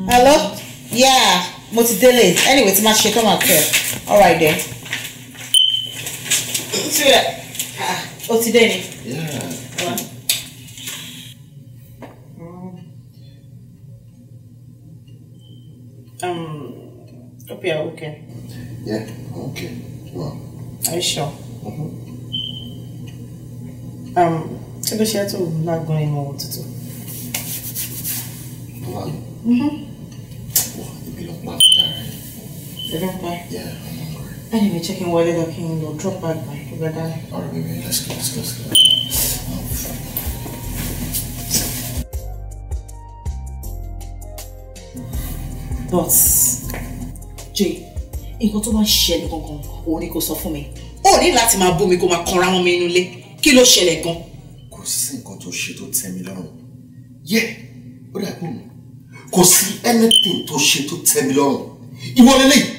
Speaker 4: Hello? Yeah, mo ti délé. Anyway, tí máa ṣe come out here. All right then. Ó ti dé ni.
Speaker 8: Yeah.
Speaker 2: Hope you're okay.
Speaker 8: Yeah, okay. Well.
Speaker 2: Are you sure? Ṣé ló ṣe tó lágbọ́n ìmọ̀ òtútù?
Speaker 8: Well, you don't want to die.
Speaker 2: You don't buy?
Speaker 8: Yeah, I'm hungry.
Speaker 2: Anyway, checking whether the king will drop back by together.
Speaker 8: Alright, baby, let's go.
Speaker 4: But Jay, nǹkan tó máa ń ṣẹlẹ̀ gangan òun ni kò sọ fún mi. Ó ní láti máa bú mi kó máa kanra wọn mi inú ilé. Kí ló ṣẹlẹ̀ gan?
Speaker 8: Kò sí nǹkan tó ṣe tó tẹ́ mi lọ́rùn. Yeah, ó dà kú mi. Kò sí anything tó ṣe tó tẹ́ mi lọ́rùn. Ìwọ lélẹ́yìí,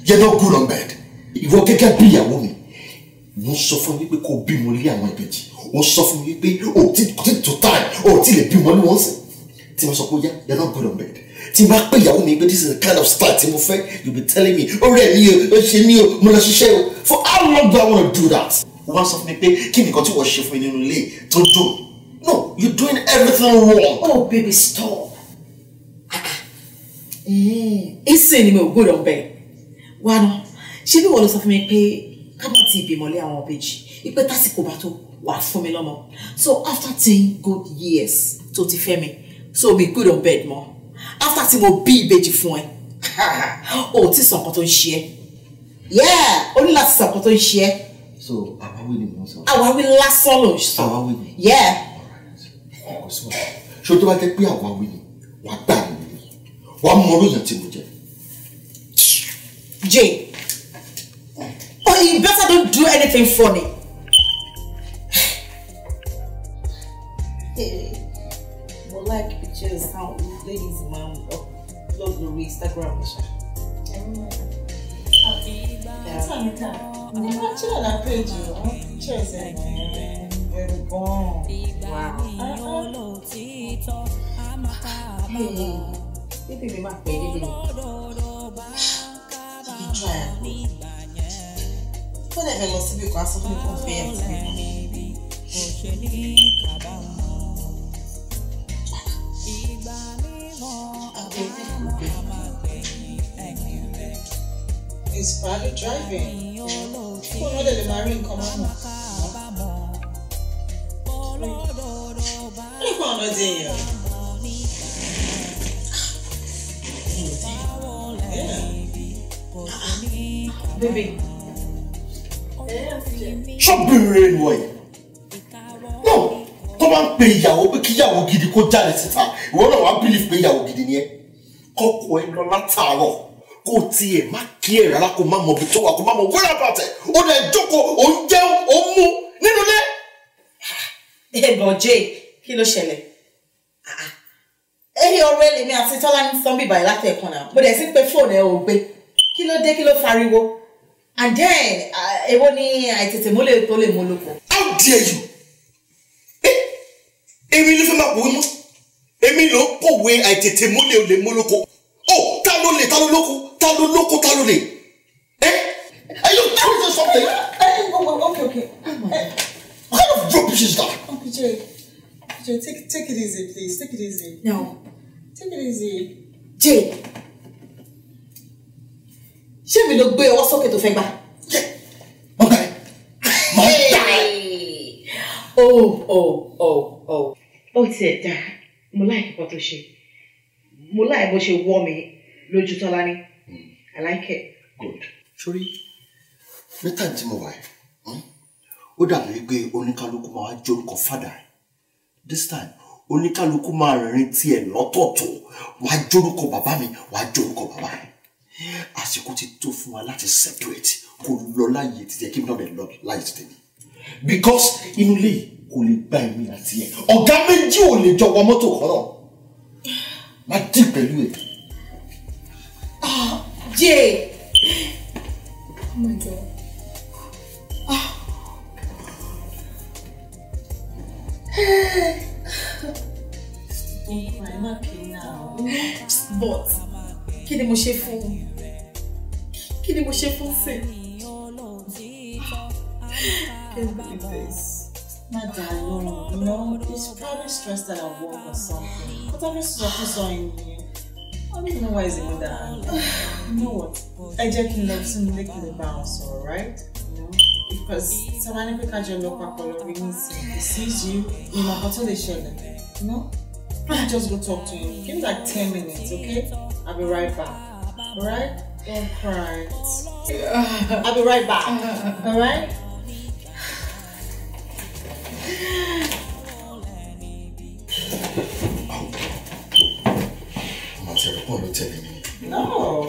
Speaker 8: you're not good on bed. Ìwọ gẹ́gẹ́ bí ìyàwó mi. Mo sọ fún mi pé kó bímọ lé àwọn ìbejì. Wọ́n sọ fún mi pé o ti to time o ti lè bí wọn ní wọ́n sìn. Tí ma sọ pé yeah, you're not good on bed. Tí ma pé ìyàwó mi pé this is the kind of style tí mo fẹ́, you be telling me, ó rẹ̀ mí o, ó ṣe mí o, mo lọ ṣiṣẹ́ o. For how long do I want to do that? Wọ́n sọ fún mi pé kí nìkan tí wọ́n ṣe fún mi nínú ilé tó dùn. No, you're doing everything wrong.
Speaker 4: Oh, baby, stop. Ìsìn ni mi ò good on bed. Wá ná, ṣé bí wọ́n lọ sọ fún mi pé ká má ti ìbímọ lé àwọn ọ̀bẹ́jì, ìpè tásìkò bá tó wà fún mi lọ́mọ. So after 10 good years tó ti fẹ́ mi, so be good on bed mọ́. After tí mo bí ìbejì fún ẹ, o ti sọ nǹkan tó ń ṣe ẹ́. Yeah, o ní láti sọ nǹkan tó ń ṣe ẹ́.
Speaker 8: So, àwáwí ni mo sọ.
Speaker 4: Àwáwí lásán ló ń sọ.
Speaker 8: Àwáwí ni.
Speaker 4: Yeah.
Speaker 8: Ṣé tó bá jẹ́ pé àwáwí ni, wàá gbà mí nílé. Wàá mọ oróyìn tí mo jẹ.
Speaker 4: Jay, oh, you better don't do anything funny. Well, like pictures how ladies man upload on Instagram.
Speaker 2: I'm watching on that page, you know. Pictures and very bon. Wow.
Speaker 4: Baby, my baby. You try it. Whatever lost you because of people fail.
Speaker 2: It's probably driving. Who know that the marine command? What am I doing here?
Speaker 4: Baby.
Speaker 8: Ṣọ́bìnrin wọ̀ yìí. No, tó bá ń pe ìyàwó pé kí ìyàwó gidi kó jáde síta, ìwọ náà wá believe pé ìyàwó gidi ni ẹ́. Kọ́kọ́ ẹ lọ látàárọ̀, kó tiẹ̀ má kí ẹ̀ rárá kó má mọ ibi tó wà kó má mọ wẹ́rẹ́ àbàtẹ̀. Ó dẹ̀ jókòó, ó ń jẹun, ó ń mú nínú ilé.
Speaker 4: Ẹ̀gbọ́n Jay, kí ló ṣẹlẹ̀? Ẹ̀yin ọ̀rẹ́ lèmi àti Tọ́lá ní sọ́nbì báyìí láti ẹ̀kan náà. Mo dẹ̀ sí pé fóònù ẹ̀ ò gbé. Kí ló dé, kí ló fariwo? And then, èwo ni àìtètè mólè tó lè mú lóko.
Speaker 8: How dare you? Èmi ló fẹ́ máa pòwe mọ́. Èmi ló ń pòwe àìtètè mólè ò lè mú lóko. Oh, ta ló lè, ta ló lóko, ta ló lóko, ta ló lè. Are you crazy or something?
Speaker 2: Okay.
Speaker 8: What kind of rubbish is that?
Speaker 2: Uncle Jay, take it easy, please. Take it easy.
Speaker 4: No.
Speaker 2: Take it easy.
Speaker 4: Jay. Ṣé mi ló gbé ọwọ́ sókè tó fẹ́ gbà?
Speaker 8: Okay.
Speaker 4: Ó tiẹ̀ dá. Mo like nǹkan tó ṣe. Mo like bó ṣe wọ́ mi lójú Tọ́lání. I like it.
Speaker 8: Good. Sorry. Ní time tí mo wà yìí, ó dàbí pé oníkálukú máa wá jórúkọ fàdà. This time, oníkálukú máa rìn tiẹ̀ lọ́tọ̀ọ̀tọ̀. Wàá jórúkọ bàbá mi, wàá jórúkọ bàbá mi. Àsìkò ti tó fún wa láti separate kò lọ láyé títí kí n náà lè lọ láyé títí mi. Because inú ilé kò lè gba èmi àti ẹ̀. Ọ̀gá méjì ò lè jọ wọ mọ́tò kan náà. Má dì pẹ̀lú ẹ̀.
Speaker 4: Jay.
Speaker 2: Oh my God. Don't cry, I'm okay now.
Speaker 4: But kí ni mo ṣe fún? Kí ni mo ṣe fún sí?
Speaker 2: Can't believe this. My darling, you know, he's probably stressed out at work or something. But I'm just on you. I don't even know why he's even that. You know what? I just can let him lick the bounce, alright? You know? Because someone can just look up all he sees you, you know, how they share them. You know? I'll just go talk to him. Give me like 10 minutes, okay? I'll be right back. Alright? Don't cry. I'll be right back. Alright? No,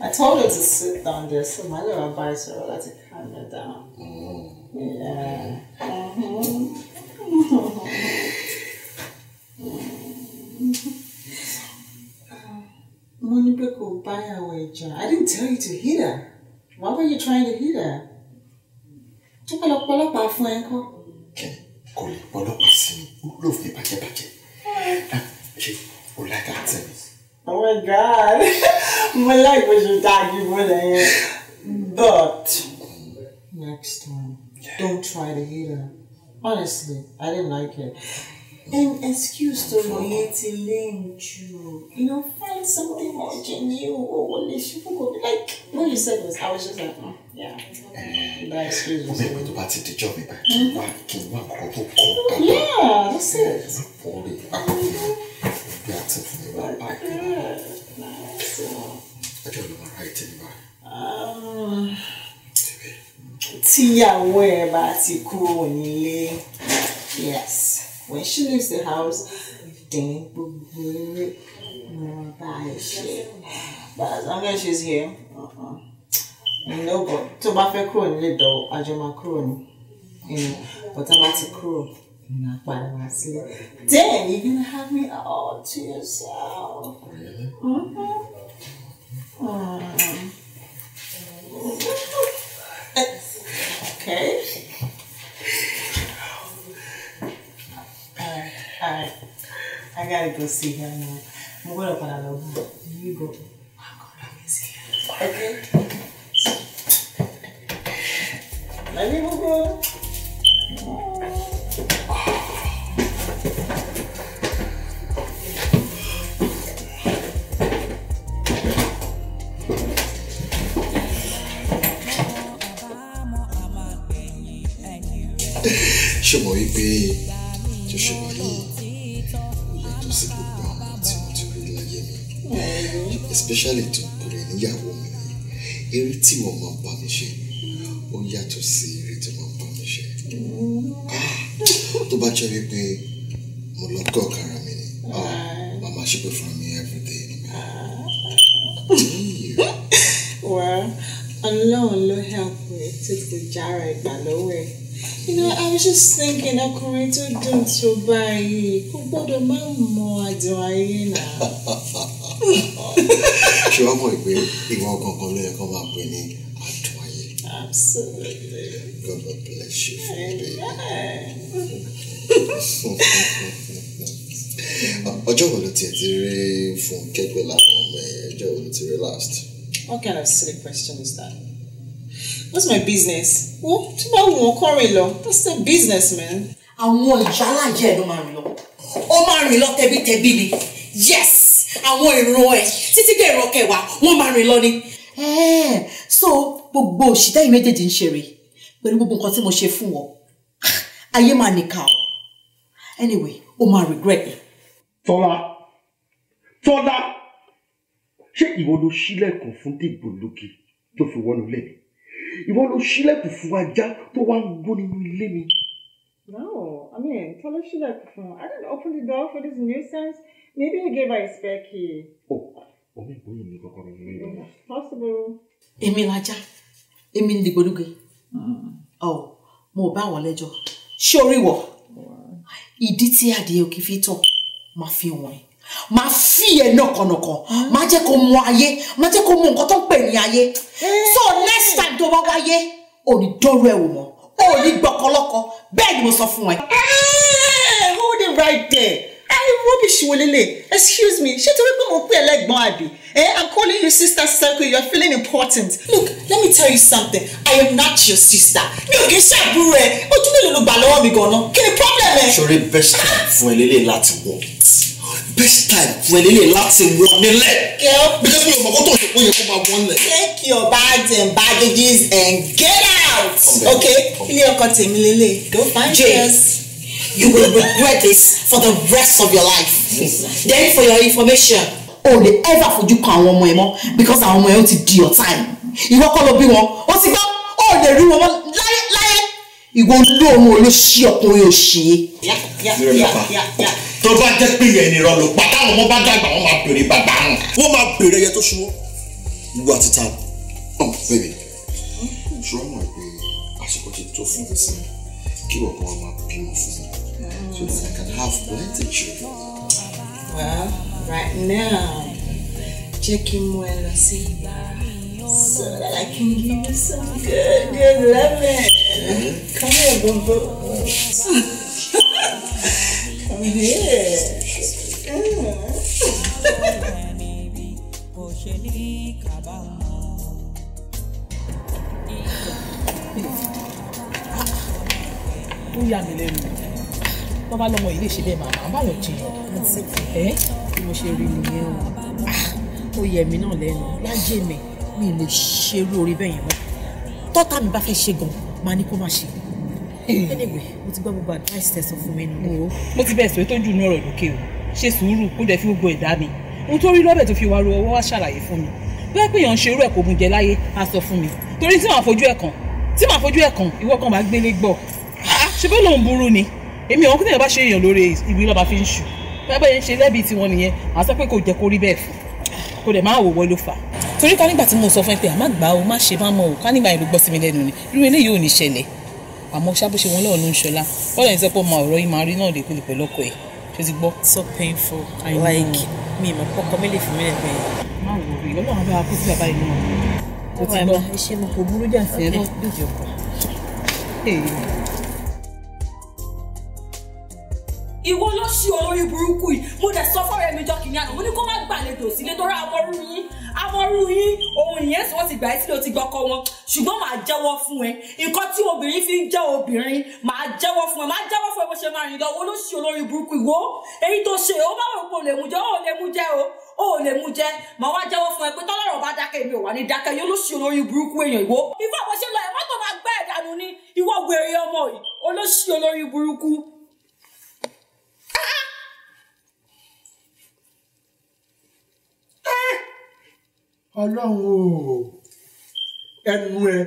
Speaker 2: I told her to sit down there, so my little advisor will let it calm her down. Yeah. I didn't tell you to hit her. Why were you trying to hit her?
Speaker 8: Kò lè pọ́lọ́pàá sí mi. Ó lò fún ìbàjẹ́. Ṣé o like acting?
Speaker 2: Oh my God. My life was just dying more than But next time, don't try to hit her. Honestly, I didn't like it. And excuse to loyalty lame you. You know, find something more genuine or like what you said was I was just like, yeah. That excuse was
Speaker 8: maybe to party the job,
Speaker 2: yeah, that's it. Yes. When she leaves the house, then but as long as she's here, no go. To my fair crow little, I do my crow. But I'm at a crow. Then you're gonna have me all to yourself.
Speaker 8: Really?
Speaker 2: Okay. Alright. I gotta go see her now. I'm gonna put her over. You go. I'm gonna see her. Okay? Let me go.
Speaker 8: Ṣé mo rí pé tó ṣe wà yìí ó yàtọ̀ sí gbogbo àwọn tí mo ti rí láyé mi, especially tó pèrè níyàwó mi ni eré tí mo máa ń bá mi ṣe ó yàtọ̀ sí eré tí mo máa ń bá mi ṣe. Tó bá jẹ́ wípé mo lọ kọ́ ọ̀kàrà mi ni màmá ṣépè fún mi everyday ni mi.
Speaker 2: Well, Ọlọ́run ló help me títí jára ìgbàlówó ẹ̀. You know, I was just thinking ọkùnrin tó dùn tó báyìí kò gbọ́dọ̀ máa mọ àdùn ayé náà.
Speaker 8: Ṣé wàá mọ̀ pé ìwọ gangan ló yẹ kó máa pè ní àdùn ayé?
Speaker 2: Absolutely.
Speaker 8: God will bless you for me, baby. Ọjọ́ wo ló tiẹ̀ ti rí fún kẹ́gbẹ́ láwọn ọmọ ẹ̀? Ọjọ́ wo ló ti rí last?
Speaker 2: What kind of silly question is that? What's my business? Well, tí bá wọ́n kọrin lọ, that's the business, man.
Speaker 4: Àwọn ìjálàjẹ́ ló máa rìn lọ. Ó máa rìn lọ tẹbítẹbí ni. Yes! Àwọn ìran ẹ̀ títí dé ìran kẹwàá wọ́n máa rìn lọ ni. So gbogbo òṣìṣẹ́ yìí méjèèjì ń ṣeré pẹ̀lú gbogbo nǹkan tí mo ṣe fún wọn. Ayé máa nìka o. Anyway, ó máa regret it.
Speaker 9: Tọ́lá, ṣé ìwọ ló ṣílẹ̀kùn fún dìgbòlugi tó fi wọnú ilé mi? Ìwọ ló ṣílẹ̀kùn fún ajá tó wá ń gbó nínú ilé mi?
Speaker 2: No, I mean, Tọ́lá ṣílẹ̀kùn fún. I didn't open the door for this nuisance. Maybe I gave her a spare key.
Speaker 9: Oh, omi ìgbóyè mi kọ́kọ́ nínú ilé mi.
Speaker 2: Possible.
Speaker 4: Èmi lajá, èmi ni dìgbòlugi. Mo bá wọn lẹ́jọ́. Ṣé orí wọ̀? Ìdí tí adìẹ òkè fi tọ̀ máa fi wọ̀n ẹ̀. Máa fi ẹ̀ nọ̀kànọ̀kàn. Máa jẹ́ kó mọ ayé. Máa jẹ́ kó mọ nǹkan tó ń pè ní ayé. So next time tó bá wáyé, ò ní dọ́rọ̀ ẹ̀ wò mọ́. Ò ní gbọ́kọlọ́kọ. Bẹ́ẹ̀ ni mo sọ fún ẹ.
Speaker 2: Hold it right there. Rubbish wolele. Excuse me. Ṣé torí pé mo pè ẹ́ lẹ́gbọ́n àbí? I'm calling you sister circle. You're feeling important. Look, let me tell you something. I am not your sister. Mi ò kì í ṣàbúrò ẹ. Ojú mélòó ló gbà lọ́wọ́ mi gan-an? Kí ni problem ẹ?
Speaker 8: Ṣoré best time fún ẹ lélẹ̀ láti wọ̀. Best time fún ẹ lélẹ̀ láti wọ̀ nílẹ̀.
Speaker 2: Girl,
Speaker 8: because mi ò mọ̀ kó tó ṣe pé ó yẹ kó máa wọ́n lẹ̀.
Speaker 2: take your bags and baggages and get out. Okay? Ilé ọkọ tèmi lélẹ̀. Go find yours.
Speaker 4: You will regret this for the rest of your life. Then for your information, they ever fojú kan àwọn ọmọ ẹ mọ́ because àwọn ọmọ ẹ ó ti di your time. Ìwọ kọ́ ló bí wọn, ó ti gbọ́, lè rí wọn láyé. Ìwọ lóòrùn olóṣì ọkùnrin òṣì.
Speaker 8: Tó bá jẹ́ pé ìyẹn ni ìrọ̀lù pa táwọn ọmọ bá dàgbà wọ́n máa bèrè bàbá wọn. Wọ́n máa bèrè ẹyẹ tó ṣubú. Ìwọ àti ta. Bẹ́ẹ̀ni, ṣùgbọ́n mọ̀ pé àsìkò ti tó fún mi sí kí wọ́n kọ́ máa bímọ fún mi. So that I can have plenty children.
Speaker 2: Well, right now, check in well, so that I can give you some good loving. Come here, boo boo.
Speaker 5: Ó yà mí lẹ́nu. Wọ́n bá lọ́mọ ilé ṣe bẹ́ẹ̀ màmá báyọ̀ jiyàn. Bí mo ṣe rí nìyẹn o. Ó yẹ mí náà lẹ́nu. Lájẹ́ mi lè ṣerú orí bẹ́ẹ̀ yẹn mọ́. Tọ́tà mi bá fẹ́ ṣe gan, máa ní kó má ṣe. Anyway, mo ti gbọ́ gbogbo advice tẹ̀sán fún mi nù. Mo ti bẹ̀ sọ tó jù ní ọ̀rọ̀ lókè o. Ṣe sùúrù kó dẹ̀ fi gbogbo ẹ̀dá mi. Ohun tó rí lọ́bẹ̀ tó fi wá ro ọwọ́ wá ṣàlàyé fún mi. Bẹ́ẹ̀ pé èèyàn ń ṣerú ẹ̀ kò gùn jẹ láyé, á sọ fún mi. Torí tí màá fojú ẹ̀ kàn, ìwọ kan máa gbélé gbọ́. Ṣé bó lòun burú ni? Èmi àwọn kúndìyàn bá ṣe èèyàn lóore ìwé lọ́ba fi ń ṣù. Bẹ́ẹ̀ bẹ́ẹ̀ ṣe lẹ́bi tiwọn nìyẹn, màá sọ pé kò jẹ́ kó rí bẹ́ẹ̀ fún. Kò dẹ̀ máa wò wọ́ ló fà. Torí ká nígbà tí mo sọ fún ẹ pé àmá gbà ó má ṣe má mọ̀ ò ká nígbà yẹn ló gbọ́ sí mi lẹ́nu ni. Irú eléyìí ò ní ṣẹlẹ̀. Àmọ́ ṣábó ṣe wọn lọ́ọ̀ ló ń ṣọlá. Bọ́lá yẹn sọ pé ọmọ ọ̀rọ̀ yìí máa rí náà lè kúlẹ̀ pẹ̀lú ọkọ ẹ̀. Ṣé ti gbọ́?
Speaker 4: So painful. Like mi ìmọ̀ pọ́kọ mi lè fi mí lẹ́gbẹ̀ẹ́.
Speaker 5: Má wò rí Ọlọ́run bá kó sí bàbá yìí náà. Ó ti gbọ́. Kò burú jà sí ẹ náà lójú ọkọ.
Speaker 6: Ìwọ ló ṣí olórí burúkú yìí. Mo dẹ̀ sọ fọ́rẹ́ mi jọ kìíní àná. Mo ní kó má gbàlejò sílé torí amọ̀rú yín. Ohun ìyẹn sì wọ́n ti gbà ẹ́ sílé o ti gbọ́kọ wọn. Ṣùgbọ́n màá jẹ́wọ́ fún ẹ. Nǹkan tí obìnrin fi ń jẹ́ obìnrin màá jẹ́wọ́ fún ẹ. Màá jẹ́wọ́ fún ẹ bó ṣe máa rìn lọ. Ìwọ ló ṣí olórí burúkú ìwọ. Èyí tó ṣe ó bá wò pé o lè mú jẹ́ ó lè mú jẹ́ o. Ó lè mú jẹ́. Màá wá jẹ́wọ́ fún ẹ pé tọ́lọ́rọ̀ bá dákẹ́ mi ò wà ní dákẹ́. Yóò ló ṣí olórí burúkú èèyàn ìwọ. Ìfọ̀ bó ṣe lọ ẹ̀ mọ́tò máa gbẹ́ ẹ̀dánù ní ìwọ wèrè ọmọ yìí. Olóṣì olórí burúkú.
Speaker 7: Ọlọ́run o ẹnu ẹ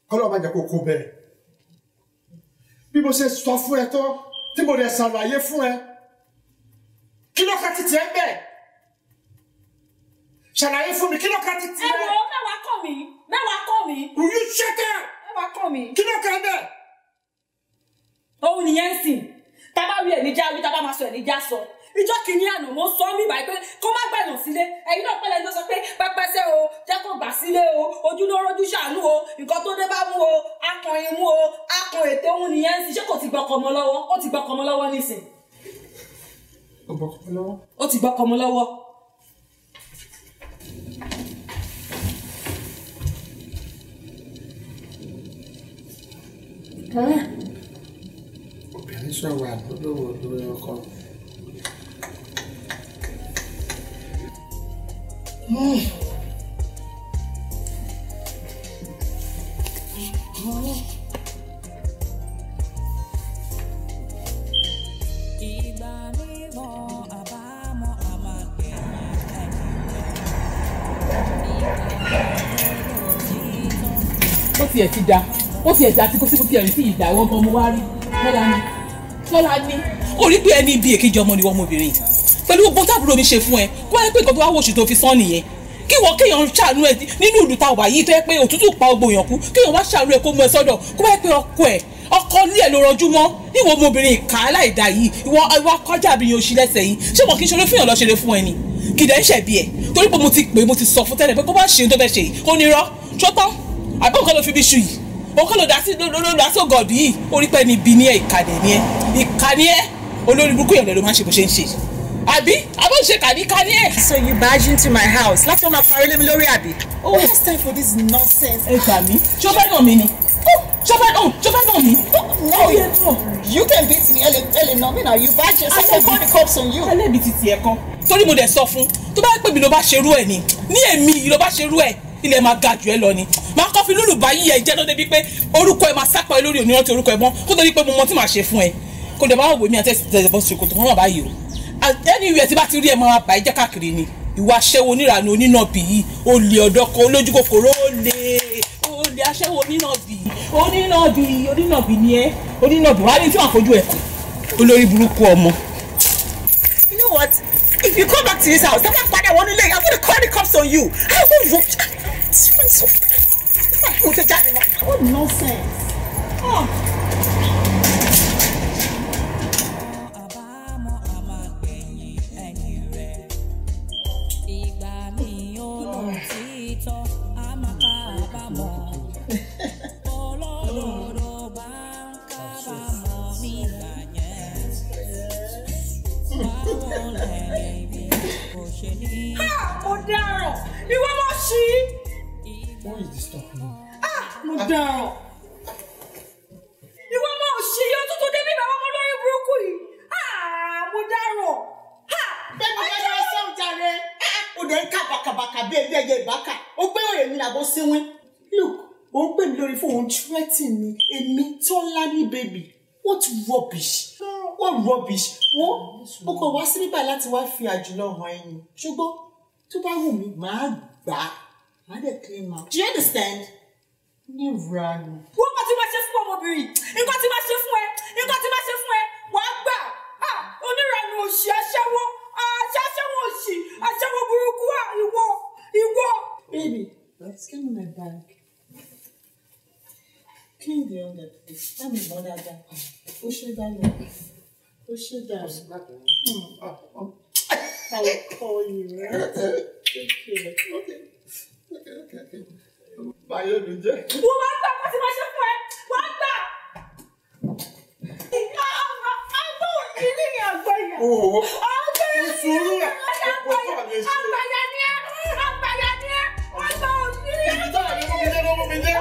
Speaker 7: kọ́lọ́ máa jẹ́ kó kó bẹ́ẹ̀ bí mo ṣe sọ fún ẹ tó tí mo lè ṣàlàyé fún ẹ kí ló ka títí ẹ bẹ́ẹ̀ ṣàlàyé fún mi kí ló ka títí ẹ.
Speaker 6: Ẹ wo mẹ́wàá kọ́ mi.
Speaker 7: Will you shut up?
Speaker 6: Mẹ́wàá kọ́ mi.
Speaker 7: Kí ló ka bẹ́ẹ̀.
Speaker 6: Òun nìyẹn ń sìn tábà rí ẹ̀ níjà wí tábà máa sọ ẹ̀ níjà sọ. Ìjọ kìíní àná mo sọ mí báyìí pé kó má gbàyàn sílé ẹ̀yin náà pẹ́lẹ́ ló sọ pé pẹ́pẹ́sẹ́ o jẹ́ kó gbà sílé o ojú ló rojú ṣàánú o nǹkan tó dé bá mú o akọrin mú o akọ ètò òun nìyẹn ń sìn ṣé kò ti gbọ́kọ ọmọ lọ́wọ́ ó ti gbọ́kọ ọmọ lọ́wọ́ nísìn. Ó ti gbọ́kọ ọmọ lọ́wọ́.
Speaker 7: Obìnrin sọ̀rọ̀ àdúgbò lórí ọkọ.
Speaker 5: Ó tiẹ̀ ti da tí kò sí kò tiẹ̀ rí sí ìdá ìwọ̀n gan mo wá rí Lọ́la ní orí pé ẹni ibi èkejì ọmọ ni wọ́n ọmọbìnrin pẹ̀lú gbogbo táàbùrò mi ṣe fún ẹ kó wáyé pé nǹkan tó wá wòṣù tó fi sán nìyẹn kí wọ́n kéèyàn ṣàánú ẹ nínú ìlú ta wà yìí tó yẹ pé òtútù pa gbogbo èèyàn kú kéèyàn wá ṣàánú ẹ kó mú ẹ sọ́dọ̀ kó wáyé pé ọkọ ilé ẹ ló rọjú mọ́ níwọ ọmọbìnrin ìka aláìda yìí ìwọ akọjá àbíyàn oṣù lẹ́sẹ̀ yìí ṣé mo kì í ṣe olófin ọ̀lọ́ ṣeré fún ẹni kìdẹ̀ ń ṣẹ̀bi ẹ̀ torí pé mo ti pè mo ti sọ fún tẹ́lẹ̀ pé kó bá ṣe tó fẹ́ ṣe yìí ó ní rọ́ ṣọ́tán àbẹ́ nǹkan ló fi bí ṣu yìí òun kọ́ ló dá sí ògọ̀dù yìí orí pẹ́ ni ibi ní ẹ̀ ìkànnì ẹ̀ olórí burúkú yẹn ló máa ń ṣe bó ṣe ń ṣe àbí abọ́ ṣe kàní ẹ̀.
Speaker 4: So you barge into my house láti ọmọ parí lémi lórí àbí. Oh, it's time for this nonsense.
Speaker 5: ẹ gbà mí ṣọ́fẹ́ náà mi ni ṣọ́fẹ́ náà mi.
Speaker 4: No, you can beat me early no me now you barge in so I can call the cops on you.
Speaker 5: alẹ́bi ti tiẹ̀ kan torí mo dẹ̀ sọ fún tó bá pè mí ló bá ṣerú ẹ̀ ni ní èmi yìí ló bá ṣerú ẹ̀ ilẹ̀ máa ga jù ẹ lọ ni máa kọ́ fi lùlù báyìí ẹ̀ jẹ́ ló débi pé orúkọ ẹ máa sápá ẹ lórí ònírántí orúkọ ẹ mọ́ kó tó di pé mo mọ tí màá ṣe fún ẹ kó dẹ̀ máa wò mí àti ẹ̀sẹ̀ bọ́ ṣòkòtò wọn wà báyìí o ẹni ìwé tí bá ti rí ẹ máa bà ẹ jẹ́ káàkiri ni ìwà aṣẹ́wó onírànú onínàbì yìí olè ọ̀dọ́kọ olójú kòkòrò olè aṣẹ́wó onínàbì ni ẹ onínàbì wà ní tí wọ́n àfojú ẹ̀ kù olórí burúkú ọmọ.
Speaker 4: You know what? If you come back to this house, I'm gonna call the cops on you. I won't vote. What nonsense. Oh.
Speaker 2: Mo dáràn! Ìwọ mọ̀ sí!
Speaker 7: Who is disturbing you?
Speaker 2: Mo dáràn! Ìwọ mọ̀ sí! Yóò tuntun débi bàbá ọmọ lórí burúkú yìí! Mo dáràn!
Speaker 4: Bẹ́ẹ̀ni ẹjọ́ ẹsẹ̀ jàre. Ó dẹ̀ ń ká bàkàbàkà bí ẹgbẹ́ ẹyẹ ìbákà. Ó gbé òye mi làbọ̀ síwín.
Speaker 2: Look, ó ń pè mí lórí fóònù threatening mi. Èmi Tọ́lání baby. What rubbish! What rubbish! Ó kàn wá sí nígbà láti wá fi àjùlọ hàn ẹ̀yìn. Ṣùgbọ́n tó bá wù mí, màá gbà á. Màá dẹ̀ clean out. Do you understand? Ní ìranu. Wọ́n kàn ti máa ṣe fún ọmọbìnrin. Nǹkan ti máa ṣe fún ẹ. Nǹkan ti máa ṣe fún ẹ. Wàá gbà. Onírànú òṣì aṣẹ́wó. Aṣẹ́wó òṣì. Aṣẹ́wó burúkú ìwọ. Baby, let's get in my bag. Clean the other place. Let me bother that. Push it down. Push it down. I will call you, right?
Speaker 7: Okay. Báyọ̀ ló jẹ́.
Speaker 2: Wọ́n máa gbà wọ́n ti máa ṣe fún ẹ. Wọ́n gbà. Àbọ̀ òkìrí ni àgbẹ̀yà.
Speaker 7: Ìṣòro rẹ̀.
Speaker 2: Àgbàyà ni ẹ́. Àgbà òkìrí.
Speaker 7: Ìjọba ni mo fi jẹ́.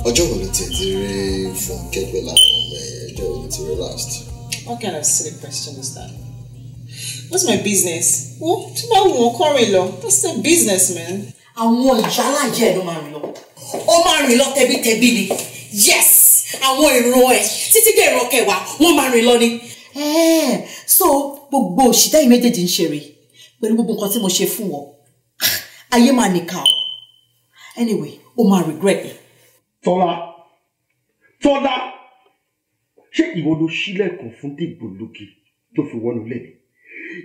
Speaker 8: Ọjọ́ wo ló ti rí fún kẹ́gbẹ́ láwọn ọmọ ẹ̀? Ọjọ́ wo ló ti rí last?
Speaker 2: What kind of silly question is that? What's my business? Well, tí bá wù wọ́n kọ́rin lọ, that's their business, man.
Speaker 4: Àwọn ìjà alájẹ ló máa rìn lọ. Ó máa rìn lọ tẹbítẹbí ni. Yes! Àwọn ìran ẹ̀ títí dé ìran kẹwàá wọ́n máa rìn lọ ni. So gbogbo òṣìṣẹ́ yìí méjèèjì ń ṣeré pẹ̀lú gbogbo nǹkan tí mo ṣe fún wọn. Ayé máa nìkà o. Anyway, ó máa regret it.
Speaker 9: Tọ́lá ṣé ìwọ ló ṣílẹ̀kùn fún dìgbòlugi tó fi wọnú ilé mi?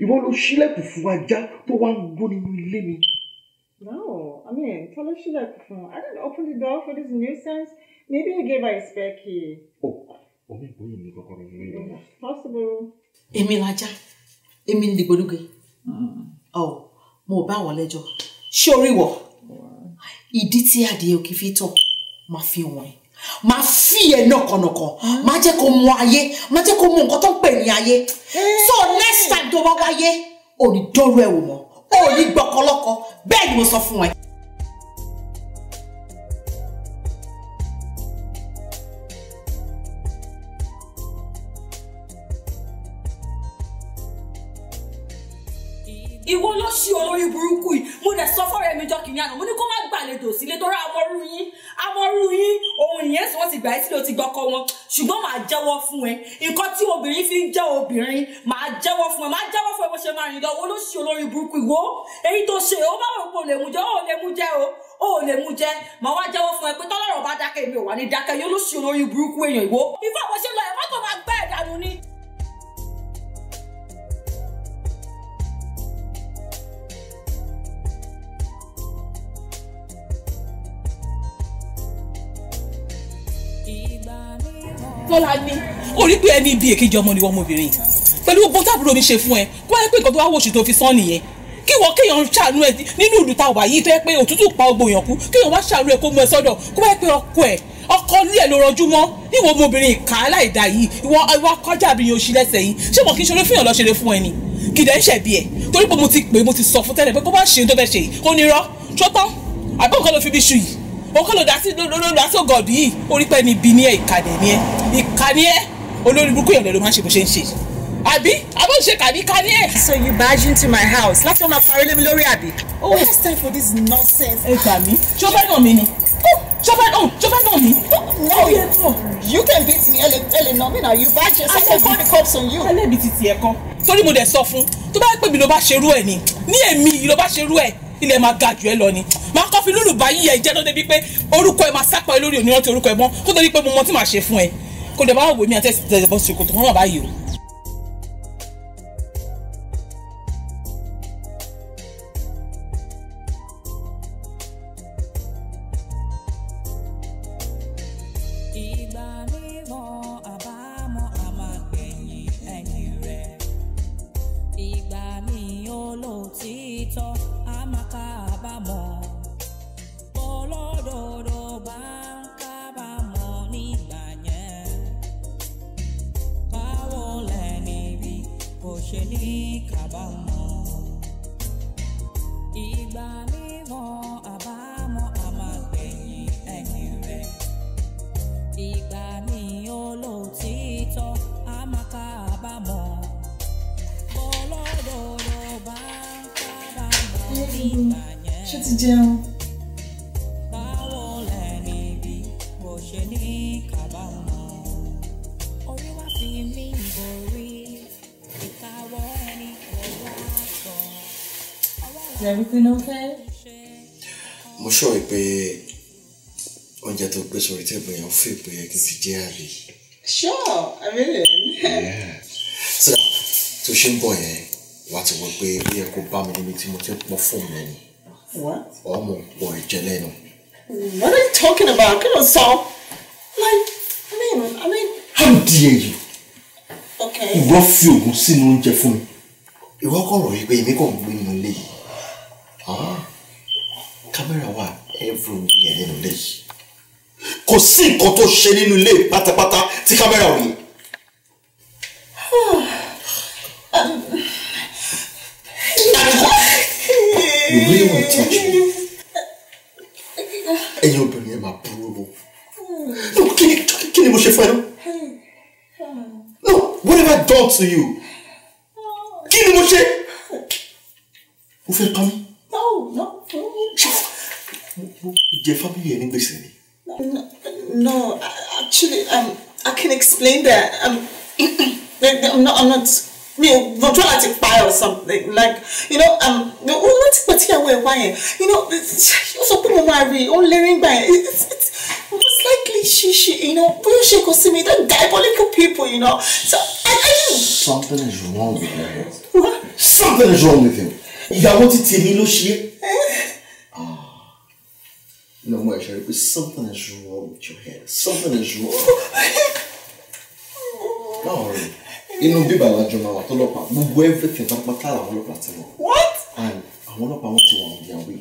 Speaker 9: Ìwọ ló ṣílẹ̀kùn fún ajá tó wá ń gbó nínú ilé mi?
Speaker 2: No, I mean, Tola should have. I didn't open the door for this nuisance. Maybe I gave her a spare key. Possible.
Speaker 4: Èmi lajá, èmi ni dìgbòlugi. Mo bá wọn lẹ́jọ́. Ṣé orí wọ? Ìdí tí adìẹ òkè fi tọ̀ máa fi wọ̀n ẹ́. Máa fi ẹ̀ nọ̀kànọ̀kàn. Máa jẹ́ kó mọ ayé. Máa jẹ́ kó mọ nǹkan tó ń pè ní ayé. So next time tó bá wáyé, ò ní dọ́rọ̀ ẹ̀ wò mọ́. Ò ní gbọ́kọlọ́kọ. Bẹ́ẹ̀ ni mo sọ fún ẹ.
Speaker 6: Ìwọ ló ṣí olórí burúkú yìí. Mo dẹ̀ sọ fọ́rẹ́ mi jọ kìíní àná. Mo ní kó má gbàlejò sílé tó rá amọ́rú yín. Ohun ìyẹn sì wọ́n ti gbà ẹ́ sílé o ti gbọ́kọ wọn. Ṣùgbọ́n màá jẹ́wọ́ fún ẹ. Nǹkan tí obìnrin fi ń jẹ́ obìnrin, màá jẹ́wọ́ fún ẹ. Màá jẹ́wọ́ fún ẹ bó ṣe máa rìn lọ. Owó ló ṣí olórí burúkú ìwọ. Èyí tó ṣe ó bá wò pé o lè mú jẹ́, ó lè mú jẹ́ o. Ó lè mú jẹ́. Màá wá jẹ́wọ́ fún ẹ pé tọ́lọ́rọ̀ bá dákẹ́ mi ò wà ní dákẹ́. Yóò ló ṣí olórí burúkú èèyàn ìwọ. Ìfọ̀ bó ṣe lọ ẹ̀ mọ́tò máa gbẹ́ ẹ̀dánù ni.
Speaker 5: Lola ní orí pé ẹni ibi èkejì ọmọ ni wọ́n mọbìnrin pẹ̀lú gbogbo tábúrò mi ṣe fún ẹ kó wáyé pé nǹkan tó wá wòṣù tó fi sán nìyẹn kí wọ́n kéèyàn ṣàánú ẹ nínú ìlú tá a wà yìí tó yẹ pé òtútù pa gbogbo èèyàn kú kéèyàn wá ṣàánú ẹ kó mú ẹ sọ́dọ̀ kó wáyé pé ọkọ ilé ẹ ló rọjú mọ́ ìwọ ọmọbìnrin ìka aláìda yìí ìwọ akọjá àbíyàn oṣù lẹ́sẹ̀ yìí ṣé wọn kì í ṣe fihàn lọ ṣeré fún ẹ ni kìdẹ̀ ń ṣẹ̀bi ẹ̀ torí pé mo ti pè mo ti sọ fún tẹ́lẹ̀ pé kó bá ṣe tó fẹ́ ṣe yìí ó ní rọ́ ṣọ́tán àbí nǹkan ló fi bí ṣu yìí òun kọ́ ló dá sí ògọ̀dù yìí orí pẹ́ ni bí ní ẹ̀ ìkà ni ẹ́ olórí burúkú yẹn ló máa ń ṣe bó ṣe ń ṣe àbí àbọ̀ ṣe kàní ẹ̀.
Speaker 2: So you barge into my house láti ọmọ parí lé mi lórí àbí. Oh, it's time for this nonsense.
Speaker 5: ẹ gbà mí ṣọ́fẹ́ náà mi ni ṣọ́fẹ́ náà mi.
Speaker 2: No, you can beat me early no me now you barge in so I call the cops on you.
Speaker 5: alẹ́bi ti tiẹ̀ kan torí mo dẹ̀ sọ fún tó bá pè mí ló bá ṣerú ẹ̀ ni ní èmi yìí ló bá ṣerú ẹ̀ ilẹ̀ máa ga jù ẹ lọ ni máa kọ́ fi lùlù bá yíyẹ jẹ́ lọ́dẹ bíi pé orúkọ ẹ máa sápá ẹ lórí òní rántí orúkọ ẹ mọ́ kó tó di pé mo mọ tí màá ṣe fún ẹ kó lè máa wò mí àtẹ̀sí tẹ̀sí bọ́ sí kòtò wọn wà báyìí o.
Speaker 10: Ìgbà
Speaker 2: Is everything okay?
Speaker 8: I'm sure pé oúnjẹ tó gbé sórí table yẹn feel pé kí n ti jẹ àbí.
Speaker 2: Sure, I mean.
Speaker 8: Yeah. So, tó ṣe ń bọ̀ yẹn, wá ti wọ pé ó yẹ kó bá mi níbi tí mo ti pọ̀ fún mi ni.
Speaker 2: What?
Speaker 8: Ọmọ pọ̀ ẹ̀jẹ̀ lẹ́nu.
Speaker 2: What are you talking about? Kí ló sọ? Like, I mean.
Speaker 8: How dare you?
Speaker 2: Okay.
Speaker 8: Ìwọ fi ògùn sínú oúnjẹ fún mi. Ìwọ kọ̀ rò yìí pé èmi kàn gbé nínú ilé yìí. Kámẹ́rà wà everywhere nínú ilé yìí. Kò sí nǹkan tó ṣe nínú ilé pátápátá tí kámẹ́rà ò rí. You really want to touch me? Ẹ̀yin obìnrin ẹ máa burú o. No, kí ni mo ṣe fún ẹ náà? No, what have I done to you? Kí ni mo ṣe? Mo fẹ́ pa mí.
Speaker 2: No.
Speaker 8: Jẹ family ẹ ní gbèsè ni.
Speaker 2: No, actually, I can explain that. I'm not. Don't try to buy or something. Like, you know, what's here where why? You know, also put my marry on learning by it's most likely she you know, she could see me that diabolical people, you know. So I
Speaker 8: Something is wrong with him.
Speaker 2: What?
Speaker 8: Something is wrong with him. Ìyàwó ti tèmi ló ṣe. No, my Sherry, something is wrong with your head. Something is wrong. Don't worry. Inú bíbá ìlàjọ máa wà tó lọ́pàá. Gbogbo everything tó pátá àwọn ọlọ́pàá ti wọ̀.
Speaker 2: What?
Speaker 8: And àwọn ọlọ́pàá wọn ti wọ̀ ní ìyàwó.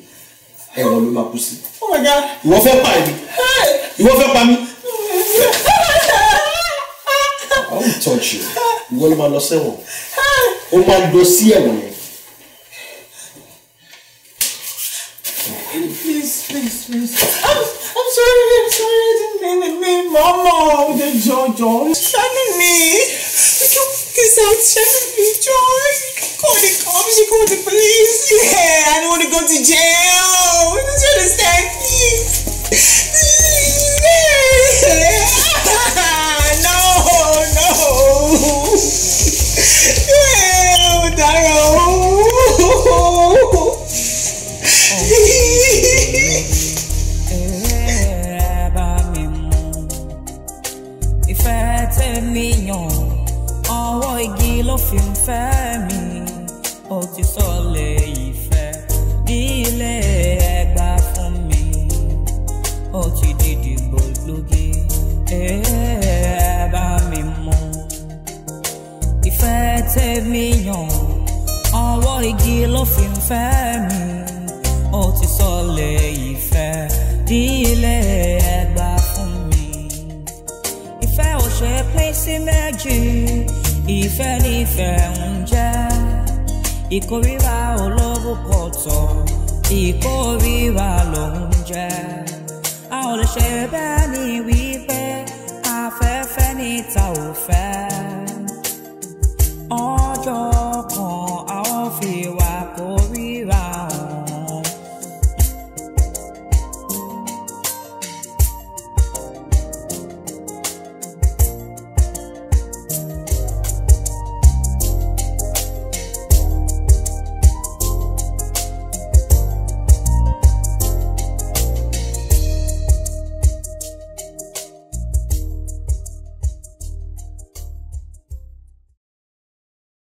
Speaker 8: Ẹ̀wọ̀n ló máa kú sí.
Speaker 2: Oh my God.
Speaker 8: Ìwọ fẹ́ pa èmi. Ìwọ fẹ́ pa mí. I won't touch you. Ìwọ ló máa lọ sẹ́wọ̀n. Ó máa lọ sí ẹ̀wọ̀n yẹn.
Speaker 2: Please. I'm sorry. I didn't mean it. Mama, the Jojo. Shining me. This out shining me, Joy. Call the cops, you call the police. Yeah, I don't want to go to jail. Don't you understand me? No. Yeah, Daryl.
Speaker 10: Ìfẹ́ tèmi yàn ọwọ́ igi ló fi ń fẹ́ mi ó ti sọlẹ̀ ìfẹ́ ní ilé ẹgbà fún mi ó ti dìdì gbòlógì bá mi mú ìfẹ́ tèmi yàn ọwọ́ igi ló fi ń fẹ́ mi ó ti sọlẹ̀ ìfẹ́ ní ilé ẹgbà fún mi ìfẹ́ ò ṣe pín sí méjì ìfẹ́ nífẹ̀ẹ́ ń jẹ́ ìkórìíra olórúkọ tọ̀ ìkórìíra ló ń jẹ́ a ò lè ṣe bẹ́ẹ̀ ni wípé afẹ́fẹ́ níta ò fẹ́ ọjọ́